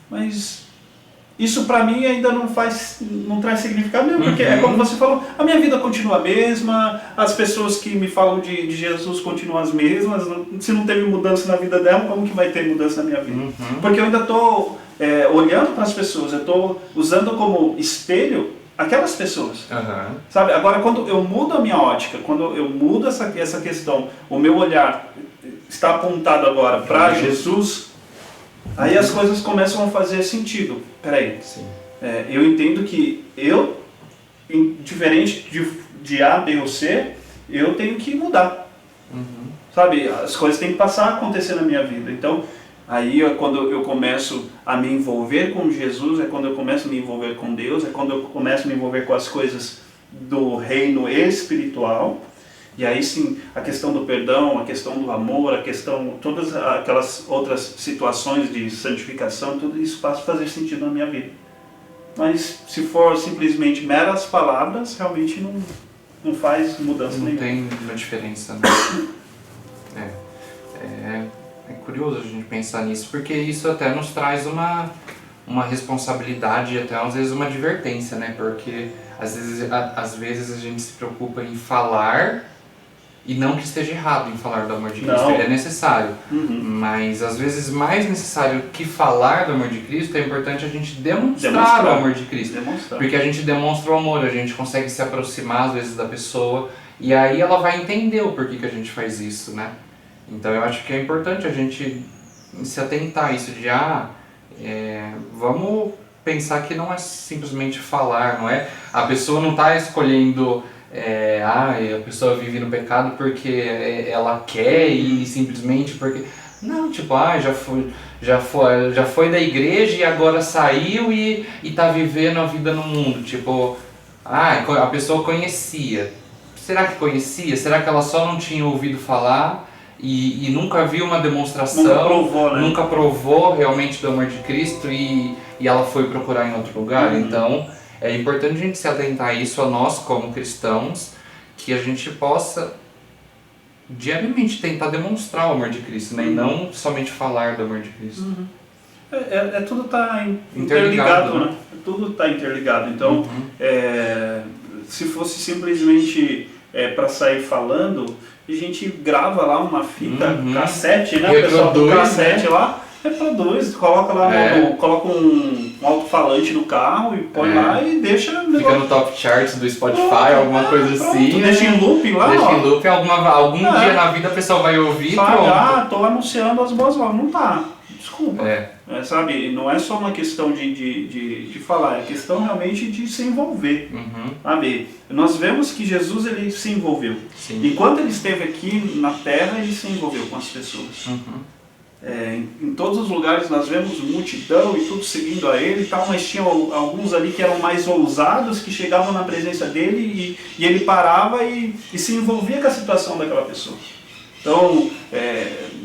Mas isso para mim ainda não traz significado nenhum, porque é como você falou, a minha vida continua a mesma, as pessoas que me falam de Jesus continuam as mesmas, se não teve mudança na vida dela, como que vai ter mudança na minha vida? Porque eu ainda estou olhando para as pessoas, eu estou usando como espelho aquelas pessoas, sabe? Agora, quando eu mudo a minha ótica, quando eu mudo essa questão, o meu olhar está apontado agora para Jesus, aí as coisas começam a fazer sentido. Peraí, eu entendo que diferente de A, B ou C, eu tenho que mudar. Sabe, as coisas têm que passar a acontecer na minha vida. Então, aí é quando eu começo a me envolver com Jesus, é quando eu começo a me envolver com Deus, é quando eu começo a me envolver com as coisas do reino espiritual. E aí sim, a questão do perdão, a questão do amor, todas aquelas outras situações de santificação, tudo isso passa a fazer sentido na minha vida. Mas se for simplesmente meras palavras, realmente não faz mudança nenhuma. Não tem uma diferença, né? É curioso a gente pensar nisso, porque isso até nos traz uma responsabilidade e até às vezes uma advertência, né? Porque às vezes a gente se preocupa em falar E não que esteja errado em falar do amor de Cristo, Não. ele é necessário. Uhum. Mas às vezes mais necessário que falar do amor de Cristo, é importante a gente demonstrar o amor de Cristo. Porque a gente demonstra o amor, a gente consegue se aproximar às vezes da pessoa e aí ela vai entender o porquê que a gente faz isso, né? Então eu acho que é importante a gente se atentar a isso de vamos pensar que não é simplesmente falar, não é? A pessoa não está escolhendo a pessoa vive no pecado porque ela quer e simplesmente porque... Não, tipo, já foi da igreja e agora saiu e tá vivendo a vida no mundo. Tipo, a pessoa conhecia. Será que conhecia? Será que ela só não tinha ouvido falar e nunca viu uma demonstração? Nunca provou, né? Nunca provou realmente do amor de Cristo e ela foi procurar em outro lugar? Então... É importante a gente se atentar a isso, a nós como cristãos, que a gente possa diariamente tentar demonstrar o amor de Cristo, né? E não somente falar do amor de Cristo. Tudo está interligado, né? Tudo está interligado. Então, se fosse simplesmente para sair falando, a gente grava lá uma fita cassete, né? O pessoal do cassete, né? Lá. Reproduz, coloca lá, coloca um alto-falante no carro e põe lá e deixa... Fica no top charts do Spotify, alguma coisa assim. Deixa em loop lá, deixa em loop, algum dia na vida a pessoa vai ouvir e pronto. Tô anunciando as boas novas. Não tá, desculpa. Sabe, não é só uma questão de falar, é questão realmente de se envolver. Sabe? Nós vemos que Jesus ele se envolveu. Sim. Enquanto ele esteve aqui na terra, ele se envolveu com as pessoas. Em todos os lugares nós vemos multidão e tudo seguindo a ele e tal, mas tinha alguns ali que eram mais ousados, que chegavam na presença dele e ele parava e se envolvia com a situação daquela pessoa. Então,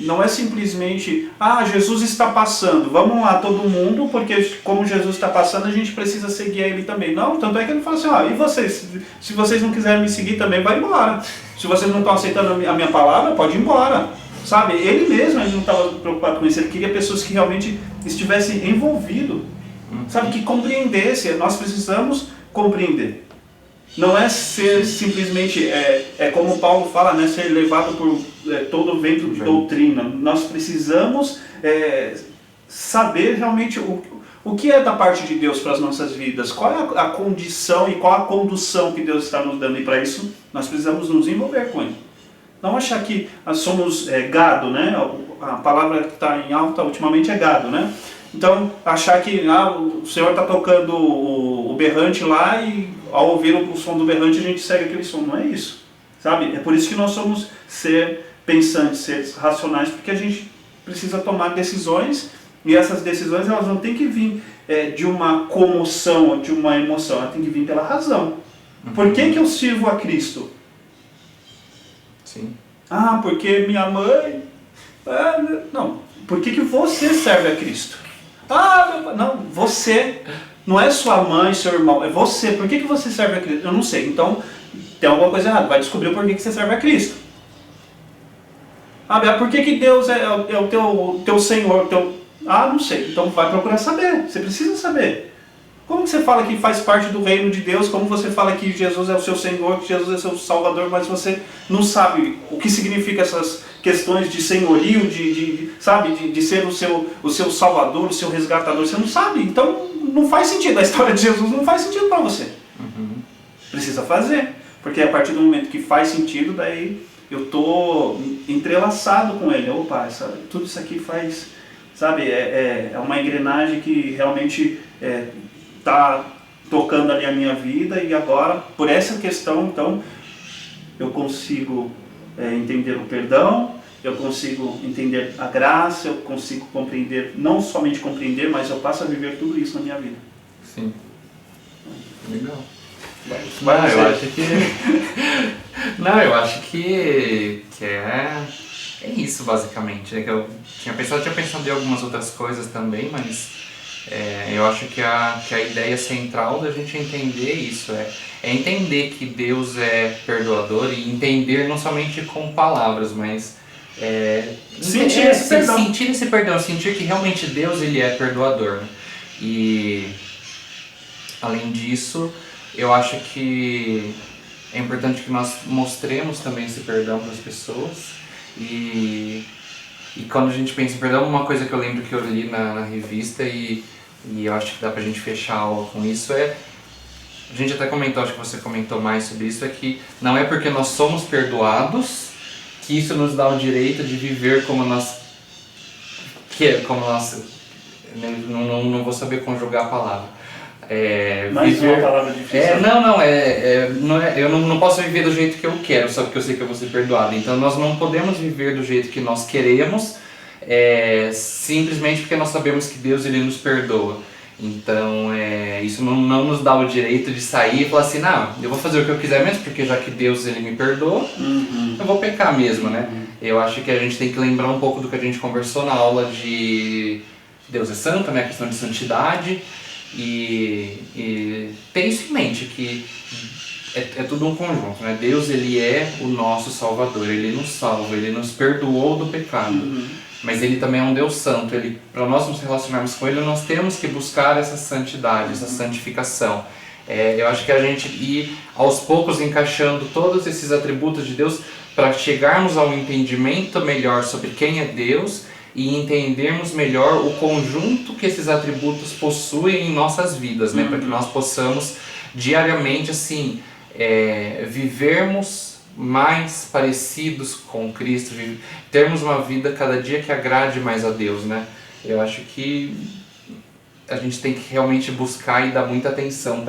não é simplesmente, Jesus está passando, vamos lá todo mundo, porque como Jesus está passando a gente precisa seguir a ele também. Não, tanto é que ele fala assim, e vocês? Se vocês não quiserem me seguir também, vai embora. Se vocês não estão aceitando a minha palavra, pode ir embora. Sabe, ele mesmo ele não estava preocupado com isso, ele queria pessoas que realmente estivessem envolvidos, sabe, que compreendessem. Nós precisamos compreender. Não é ser simplesmente, como Paulo fala, né, ser levado por todo o vento de doutrina. Nós precisamos saber realmente o que é da parte de Deus para as nossas vidas, qual é a condição e qual a condução que Deus está nos dando, e para isso nós precisamos nos envolver com ele. Não achar que somos gado, né? A palavra que está em alta ultimamente é gado, né? Então, achar que o Senhor está tocando o berrante lá e ao ouvir o som do berrante a gente segue aquele som. Não é isso, sabe? É por isso que nós somos ser pensantes, seres racionais, porque a gente precisa tomar decisões e essas decisões elas não têm que vir de uma comoção ou de uma emoção, elas têm que vir pela razão. Por que eu sirvo a Cristo? Sim. Porque minha mãe... Não, por que você serve a Cristo? Não, você. Não é sua mãe, seu irmão, é você. Por que você serve a Cristo? Eu não sei. Então, tem alguma coisa errada. Vai descobrir por que você serve a Cristo. Por que Deus é o teu Senhor? Não sei. Então vai procurar saber. Você precisa saber. Como você fala que faz parte do reino de Deus? Como você fala que Jesus é o seu Senhor, que Jesus é o seu Salvador, mas você não sabe o que significa essas questões de senhorio, de ser o seu Salvador, o seu resgatador? Você não sabe. Então não faz sentido. A história de Jesus não faz sentido para você. Precisa fazer. Porque a partir do momento que faz sentido, daí eu estou entrelaçado com ele. Tudo isso aqui faz... Sabe, é uma engrenagem que realmente... está tocando ali a minha vida, e agora, por essa questão, então, eu consigo entender o perdão, eu consigo entender a graça, eu consigo compreender, não somente compreender, mas eu passo a viver tudo isso na minha vida. Sim. Legal. Eu acho que é isso, basicamente. Que eu tinha pensado em algumas outras coisas também, mas... eu acho que a ideia central da gente entender isso é entender que Deus é perdoador, e entender não somente com palavras, mas sentir esse perdão, sentir que realmente Deus ele é perdoador, né? E além disso, eu acho que é importante que nós mostremos também esse perdão para as pessoas. E quando a gente pensa em perdão, uma coisa que eu lembro que eu li na revista e eu acho que dá pra gente fechar a aula com isso a gente até comentou, acho que você comentou mais sobre isso, é que não é porque nós somos perdoados que isso nos dá o direito de viver como nós não vou saber conjugar a palavra. Mais uma palavra difícil. Eu não posso viver do jeito que eu quero, só porque eu sei que eu vou ser perdoado. Então nós não podemos viver do jeito que nós queremos, simplesmente porque nós sabemos que Deus ele nos perdoa. Então isso não nos dá o direito de sair e falar assim, não, eu vou fazer o que eu quiser mesmo, porque já que Deus ele me perdoa, eu vou pecar mesmo, né? Eu acho que a gente tem que lembrar um pouco do que a gente conversou na aula de Deus é santo, né? A questão de santidade. E ter isso em mente, que é tudo um conjunto, né? Deus ele é o nosso Salvador, Ele nos salva, Ele nos perdoou do pecado, mas Ele também é um Deus santo. Para nós nos relacionarmos com Ele, nós temos que buscar essa santidade, essa santificação. Eu acho que a gente ir aos poucos encaixando todos esses atributos de Deus para chegarmos ao entendimento melhor sobre quem é Deus e entendermos melhor o conjunto que esses atributos possuem em nossas vidas, né? Para que nós possamos diariamente assim, vivermos mais parecidos com Cristo, termos uma vida cada dia que agrade mais a Deus, né? Eu acho que a gente tem que realmente buscar e dar muita atenção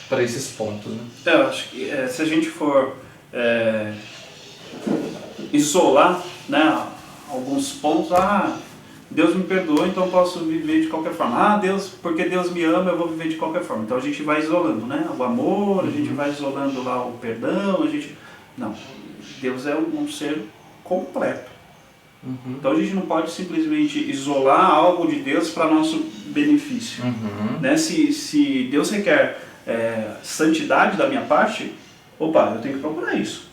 para esses pontos, né? Eu acho que se a gente for isolar, né, alguns pontos, Deus me perdoou, então eu posso viver de qualquer forma. Porque Deus me ama, eu vou viver de qualquer forma. Então a gente vai isolando, né? O amor, a gente vai isolando lá o perdão, Não, Deus é um ser completo. Então a gente não pode simplesmente isolar algo de Deus para nosso benefício. Né? Se Deus requer santidade da minha parte, eu tenho que procurar isso.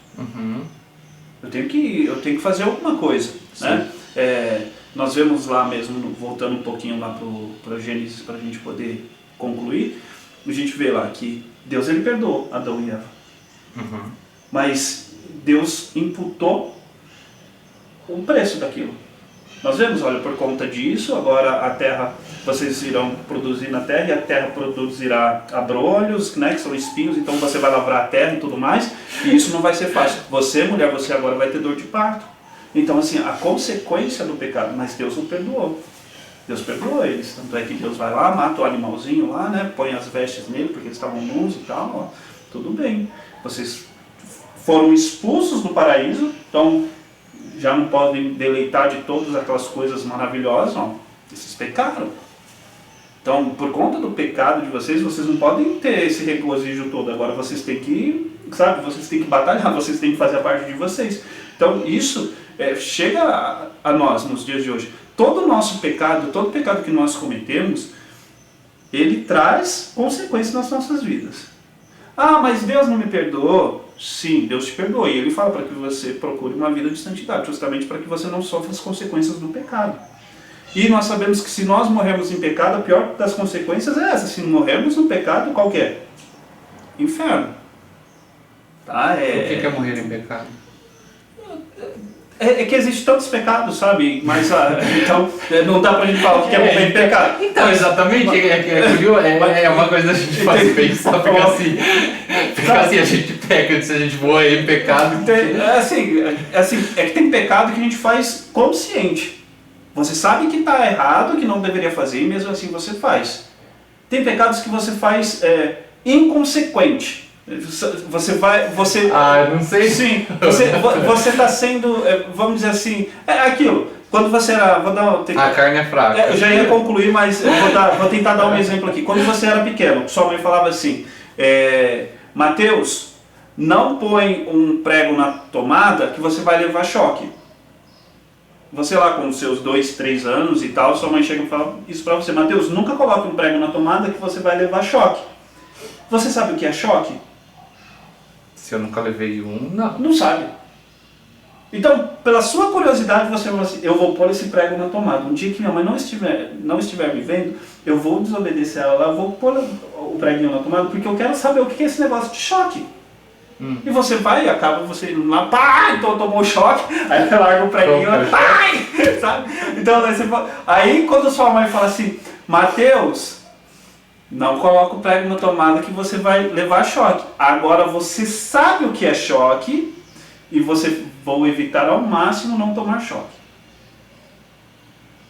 Eu tenho que fazer alguma coisa. Né? Nós vemos lá mesmo, voltando um pouquinho lá para Gênesis, para a gente poder concluir, a gente vê lá que Deus ele perdoou Adão e Eva. Mas Deus imputou o preço daquilo. Nós vemos, olha, por conta disso, agora a terra, vocês irão produzir na terra e a terra produzirá abrolhos, né, que são espinhos, então você vai lavrar a terra e tudo mais, e isso não vai ser fácil. Você, mulher, você agora vai ter dor de parto. Então, assim, a consequência do pecado, mas Deus não perdoou. Deus perdoou eles, tanto é que Deus vai lá, mata o animalzinho lá, né, põe as vestes nele, porque eles estavam nus e tal, tudo bem. Vocês foram expulsos do paraíso, então já não podem deleitar de todas aquelas coisas maravilhosas, vocês pecaram. Então, por conta do pecado de vocês não podem ter esse regozijo todo. Agora vocês têm que, vocês têm que batalhar, vocês têm que fazer a parte de vocês. Então, isso chega a nós nos dias de hoje. Todo o nosso pecado, todo pecado que nós cometemos, ele traz consequências nas nossas vidas. Mas Deus não me perdoou. Sim, Deus te perdoou. E Ele fala para que você procure uma vida de santidade, justamente para que você não sofra as consequências do pecado. E nós sabemos que se nós morrermos em pecado, a pior das consequências é essa. Se morrermos no pecado, qual que é? Inferno. Tá? O que é morrer em pecado? É que existem tantos pecados, sabe? Mas então não dá pra gente falar o que é morrer em pecado. Então, exatamente, é uma coisa que a gente faz pensar, porque assim a gente peca, se a gente morrer em pecado. É que tem pecado que a gente faz consciente. Você sabe que está errado, que não deveria fazer, e mesmo assim você faz. Tem pecados que você faz inconsequente. Eu não sei. Sim, você está sendo, vamos dizer assim, aquilo. Quando você era, a carne é fraca. Eu já ia concluir, mas vou tentar dar um exemplo aqui. Quando você era pequeno, sua mãe falava assim, Mateus, não põe um prego na tomada que você vai levar choque. Você lá com os seus 2, 3 anos e tal, sua mãe chega e fala isso para você, Mateus, nunca coloque um prego na tomada que você vai levar choque. Você sabe o que é choque? Se eu nunca levei um, não. Não sabe. Então, pela sua curiosidade, você fala assim, eu vou pôr esse prego na tomada. Um dia que minha mãe não estiver me vendo, eu vou desobedecer ela lá, eu vou pôr o preguinho na tomada, porque eu quero saber o que é esse negócio de choque. E você vai e acaba você indo lá, pai, então tomou um choque, aí larga o preguinho lá, pai, sabe? Então aí quando sua mãe fala assim, Mateus, não coloca o prego na tomada que você vai levar choque. Agora você sabe o que é choque e você vai evitar ao máximo não tomar choque.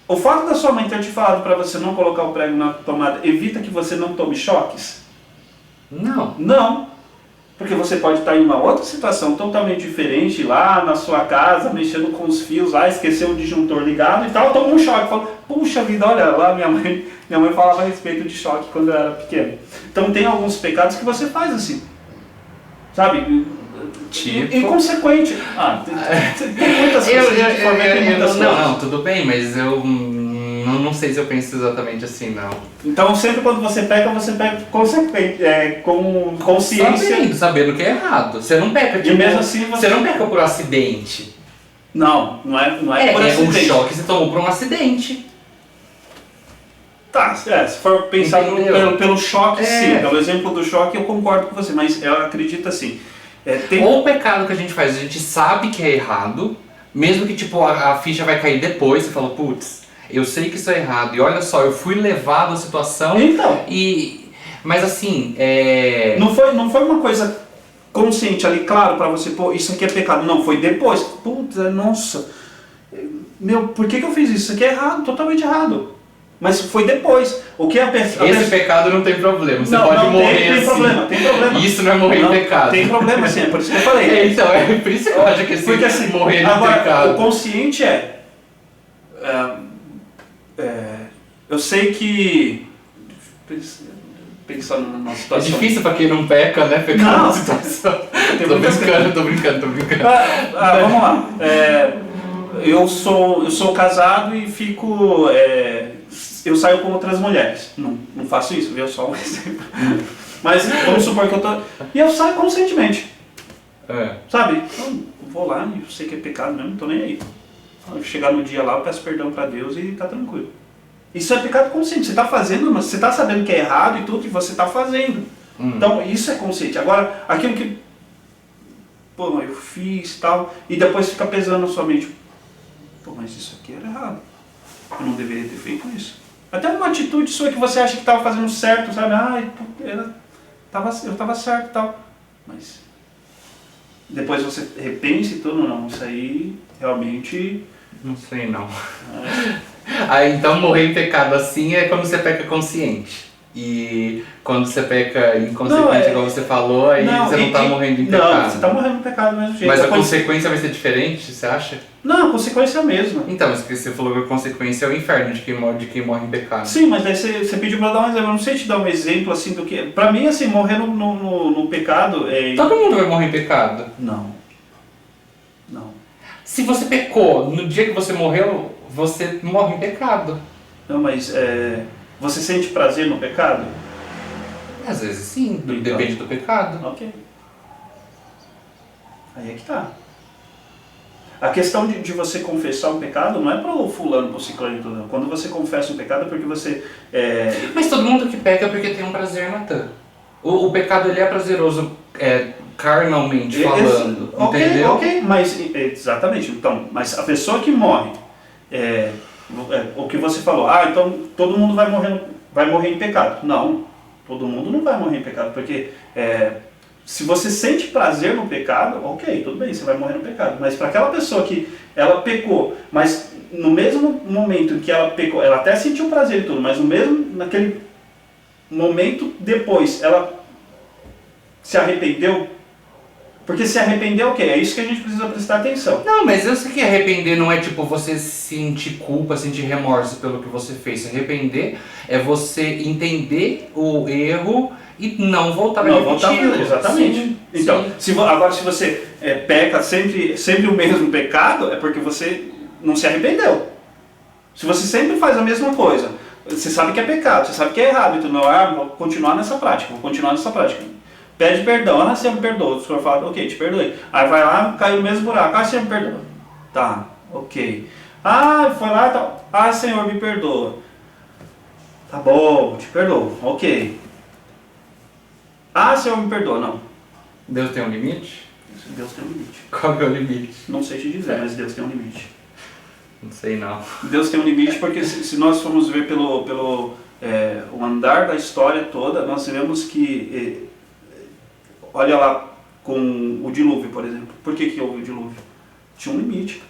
O fato da sua mãe ter te falado para você não colocar o prego na tomada evita que você não tome choques? Não. Não. Porque você pode estar em uma outra situação totalmente diferente, lá na sua casa, mexendo com os fios, lá, esqueceu o disjuntor ligado e tal, tomou um choque. Falou, puxa vida, olha lá, minha mãe falava a respeito de choque quando eu era pequeno. Então tem alguns pecados que você faz assim, sabe? Tipo... Inconsequente. Tem muitas coisas. Não, tudo bem, mas eu não sei se eu penso exatamente assim, não. Então sempre quando você peca consequente, com consciência. Sabendo que é errado. Você não peca de mesmo assim você não peca por acidente. Não é por acidente. Um choque você tomou por um acidente. Tá, se for pensar pelo choque, sim. Pelo exemplo do choque, eu concordo com você, mas eu acredito assim. Ou o pecado que a gente faz, a gente sabe que é errado, mesmo que tipo a ficha vai cair depois, você fala, putz, eu sei que isso é errado, e olha só, eu fui levado à situação, então, mas assim, Não foi uma coisa consciente ali, claro, pra você, pô, isso aqui é pecado, não, foi depois, putz, nossa, meu, por que eu fiz isso? Isso aqui é errado, totalmente errado. Mas foi depois. O que Esse pecado não tem problema. Você pode morrer tem assim. Tem problema. Isso não é morrer em pecado. Tem problema sim, é por isso que eu falei. Então, é por isso que eu acho que porque, assim, morrer em agora, pecado. O consciente eu sei que... Pensando numa situação... É difícil pra quem não peca, né? Pecar numa situação. Tô brincando. Vamos lá. Eu sou casado e fico... eu saio com outras mulheres. Não faço isso, viu? Só um exemplo. Mas vamos supor que eu tô... E eu saio conscientemente. Sabe? Eu vou lá e eu sei que é pecado mesmo, não tô nem aí. Chegar no dia lá, eu peço perdão pra Deus e tá tranquilo. Isso é pecado consciente. Você tá fazendo, mas você tá sabendo que é errado e tudo que você tá fazendo. Então, isso é consciente. Agora, aquilo que... Pô, eu fiz e tal... E depois fica pesando na sua mente. Pô, mas isso aqui era errado. Eu não deveria ter feito isso. Até uma atitude sua que você acha que estava fazendo certo, sabe? Eu estava certo e tal. Mas depois você repensa e tudo, não. Isso aí realmente... Não sei não. Então morrer em pecado assim é quando você peca consciente. E quando você peca inconsequente, igual você falou, aí você não está morrendo em pecado. Não, você está morrendo em pecado do mesmo jeito. Mas a consequência vai ser diferente, você acha? Não, a consequência é a mesma. Então, mas você falou que a consequência é o inferno de quem morre em pecado. Sim, mas daí você pediu pra dar um exemplo. Eu não sei te dar um exemplo assim do que... Pra mim, assim, morrer no pecado é... Todo mundo vai morrer em pecado? Não. Se você pecou, no dia que você morreu, você morre em pecado. Não, mas você sente prazer no pecado? Às vezes sim, depende do pecado. Ok. Aí é que tá. A questão de você confessar um pecado não é pro fulano, pro ciclano, não. Quando você confessa um pecado é porque você... Mas todo mundo que peca é porque tem um prazer, Natan. O pecado ele é prazeroso carnalmente falando, entendeu? Ok, mas exatamente. Então, mas a pessoa que morre, o que você falou, então todo mundo vai morrer em pecado. Não, todo mundo não vai morrer em pecado, porque se você sente prazer no pecado, ok, tudo bem, você vai morrer no pecado. Mas para aquela pessoa que ela pecou, mas no mesmo momento que ela pecou, ela até sentiu prazer e tudo, mas naquele momento depois, ela se arrependeu. Porque se arrepender, ok, é isso que a gente precisa prestar atenção. Não, mas eu sei que arrepender não é tipo você sentir culpa, sentir remorso pelo que você fez. Se arrepender é você entender o erro e não voltar a repetir. Exatamente. Sim, então, sim. Agora se você peca sempre o mesmo pecado, é porque você não se arrependeu. Se você sempre faz a mesma coisa, você sabe que é pecado, você sabe que é errado, então vou continuar nessa prática, Pede perdão, Senhor me perdoa. O Senhor fala, ok, te perdoei. Aí vai lá, caiu no mesmo buraco, Senhor me perdoa. Tá, ok. Foi lá e tal. Senhor me perdoa. Tá bom, te perdoo, ok. Senhor me perdoa, não. Deus tem um limite? Deus tem um limite. Qual que é o limite? Não sei te dizer, mas Deus tem um limite. Não sei não. Deus tem um limite porque se nós formos ver pelo o andar da história toda, nós vemos que, olha lá com o dilúvio, por exemplo. Por que houve o dilúvio? Tinha um limite.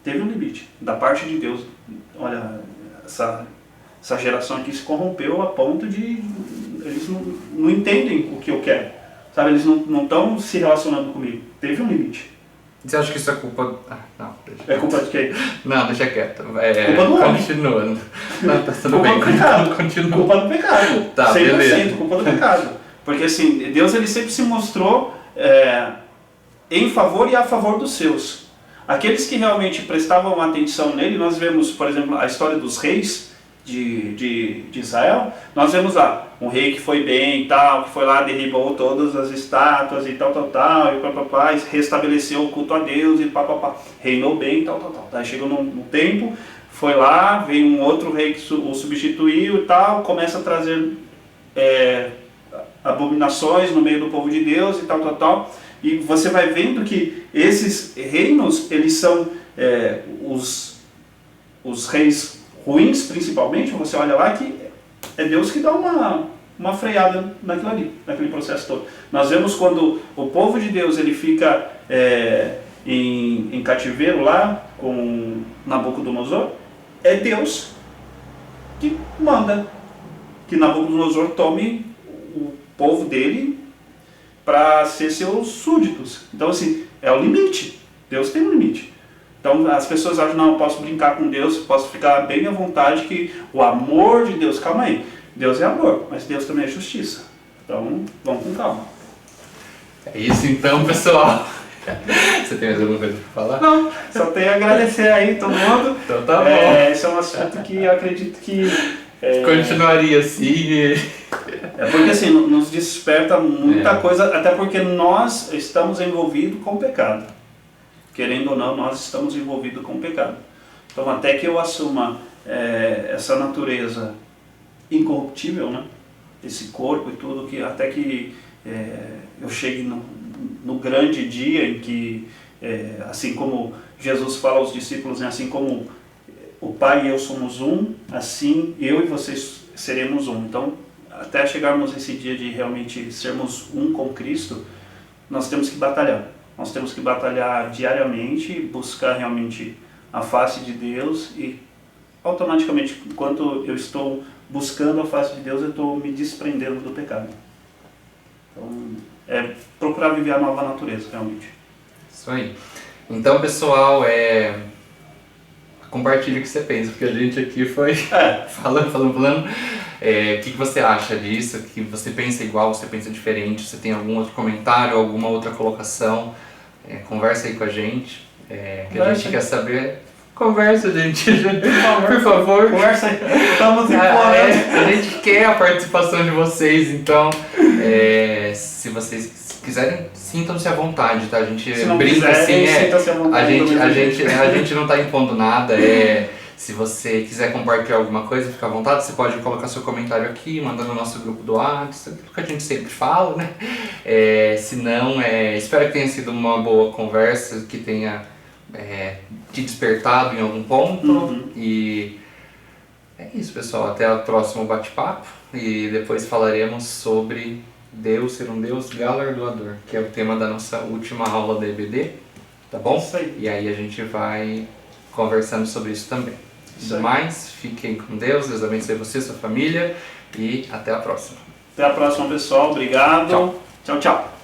Teve um limite da parte de Deus. Olha, essa geração aqui se corrompeu a ponto de eles não entendem o que eu quero. Sabe, eles não estão se relacionando comigo. Teve um limite. Você acha que isso é culpa... não, deixa É culpa de quem? Não, deixa quieto. Culpa do homem. Continuando. Não, tá tudo Culpa bem. do pecado. Continua. Culpa do pecado. Tá, 100% beleza. culpa do pecado. Porque assim, Deus ele sempre se mostrou em favor e a favor dos seus. Aqueles que realmente prestavam atenção nele, nós vemos, por exemplo, a história dos reis de Israel. Nós vemos lá um rei que foi bem e tal, que foi lá, derribou todas as estátuas e tal, e papapá, restabeleceu o culto a Deus e papapá, reinou bem e tal. Daí chegou num tempo, foi lá, veio um outro rei que o substituiu e tal, começa a trazer abominações no meio do povo de Deus e tal. E você vai vendo que esses reinos, eles são os reis ruins, principalmente. Você olha lá que é Deus que dá uma freada naquilo ali, naquele processo todo. Nós vemos quando o povo de Deus ele fica em cativeiro lá com Nabucodonosor, é Deus que manda que Nabucodonosor tome o povo dele para ser seus súditos. Então assim, é o limite. Deus tem um limite. Então as pessoas acham, não, eu posso brincar com Deus, posso ficar bem à vontade que o amor de Deus, calma aí, Deus é amor, mas Deus também é justiça. Então vamos com calma. É isso então, pessoal. Você tem mais alguma coisa para falar? Não, só tenho a agradecer aí todo mundo. Então tá bom. Esse é um assunto que eu acredito que... continuaria assim. porque assim, nos desperta muita coisa, até porque nós estamos envolvidos com o pecado. Querendo ou não, nós estamos envolvidos com o pecado. Então até que eu assuma essa natureza incorruptível, né? Esse corpo e tudo, que até que eu chegue no grande dia em que, assim como Jesus fala aos discípulos, né? Assim como o Pai e eu somos um, assim eu e vocês seremos um. Então, até chegarmos esse dia de realmente sermos um com Cristo, nós temos que batalhar. Nós temos que batalhar diariamente, buscar realmente a face de Deus e automaticamente, enquanto eu estou buscando a face de Deus, eu estou me desprendendo do pecado. Então, procurar viver a nova natureza, realmente. Isso aí. Então, pessoal, compartilhe o que você pensa, porque a gente aqui foi falando. O que você acha disso? Que você pensa igual, você pensa diferente? Você tem algum outro comentário, alguma outra colocação? Conversa aí com a gente, que a gente quer saber. Conversa, gente. Por favor. Conversa aí. Estamos implorando. A gente quer a participação de vocês, então se vocês quiserem, sintam-se à vontade, tá? A gente brinca assim, a gente não está impondo nada, se você quiser compartilhar alguma coisa, fica à vontade, você pode colocar seu comentário aqui, mandar no nosso grupo do WhatsApp, aquilo que a gente sempre fala, né? Se não, espero que tenha sido uma boa conversa, que tenha te despertado em algum ponto, e é isso, pessoal, até o próximo bate-papo, e depois falaremos sobre Deus ser um Deus galardoador, que é o tema da nossa última aula da EBD, tá bom? Isso aí. E aí a gente vai conversando sobre isso também. Mas fiquem com Deus abençoe você, sua família, e até a próxima. Até a próxima, pessoal. Obrigado. Tchau. Tchau, tchau.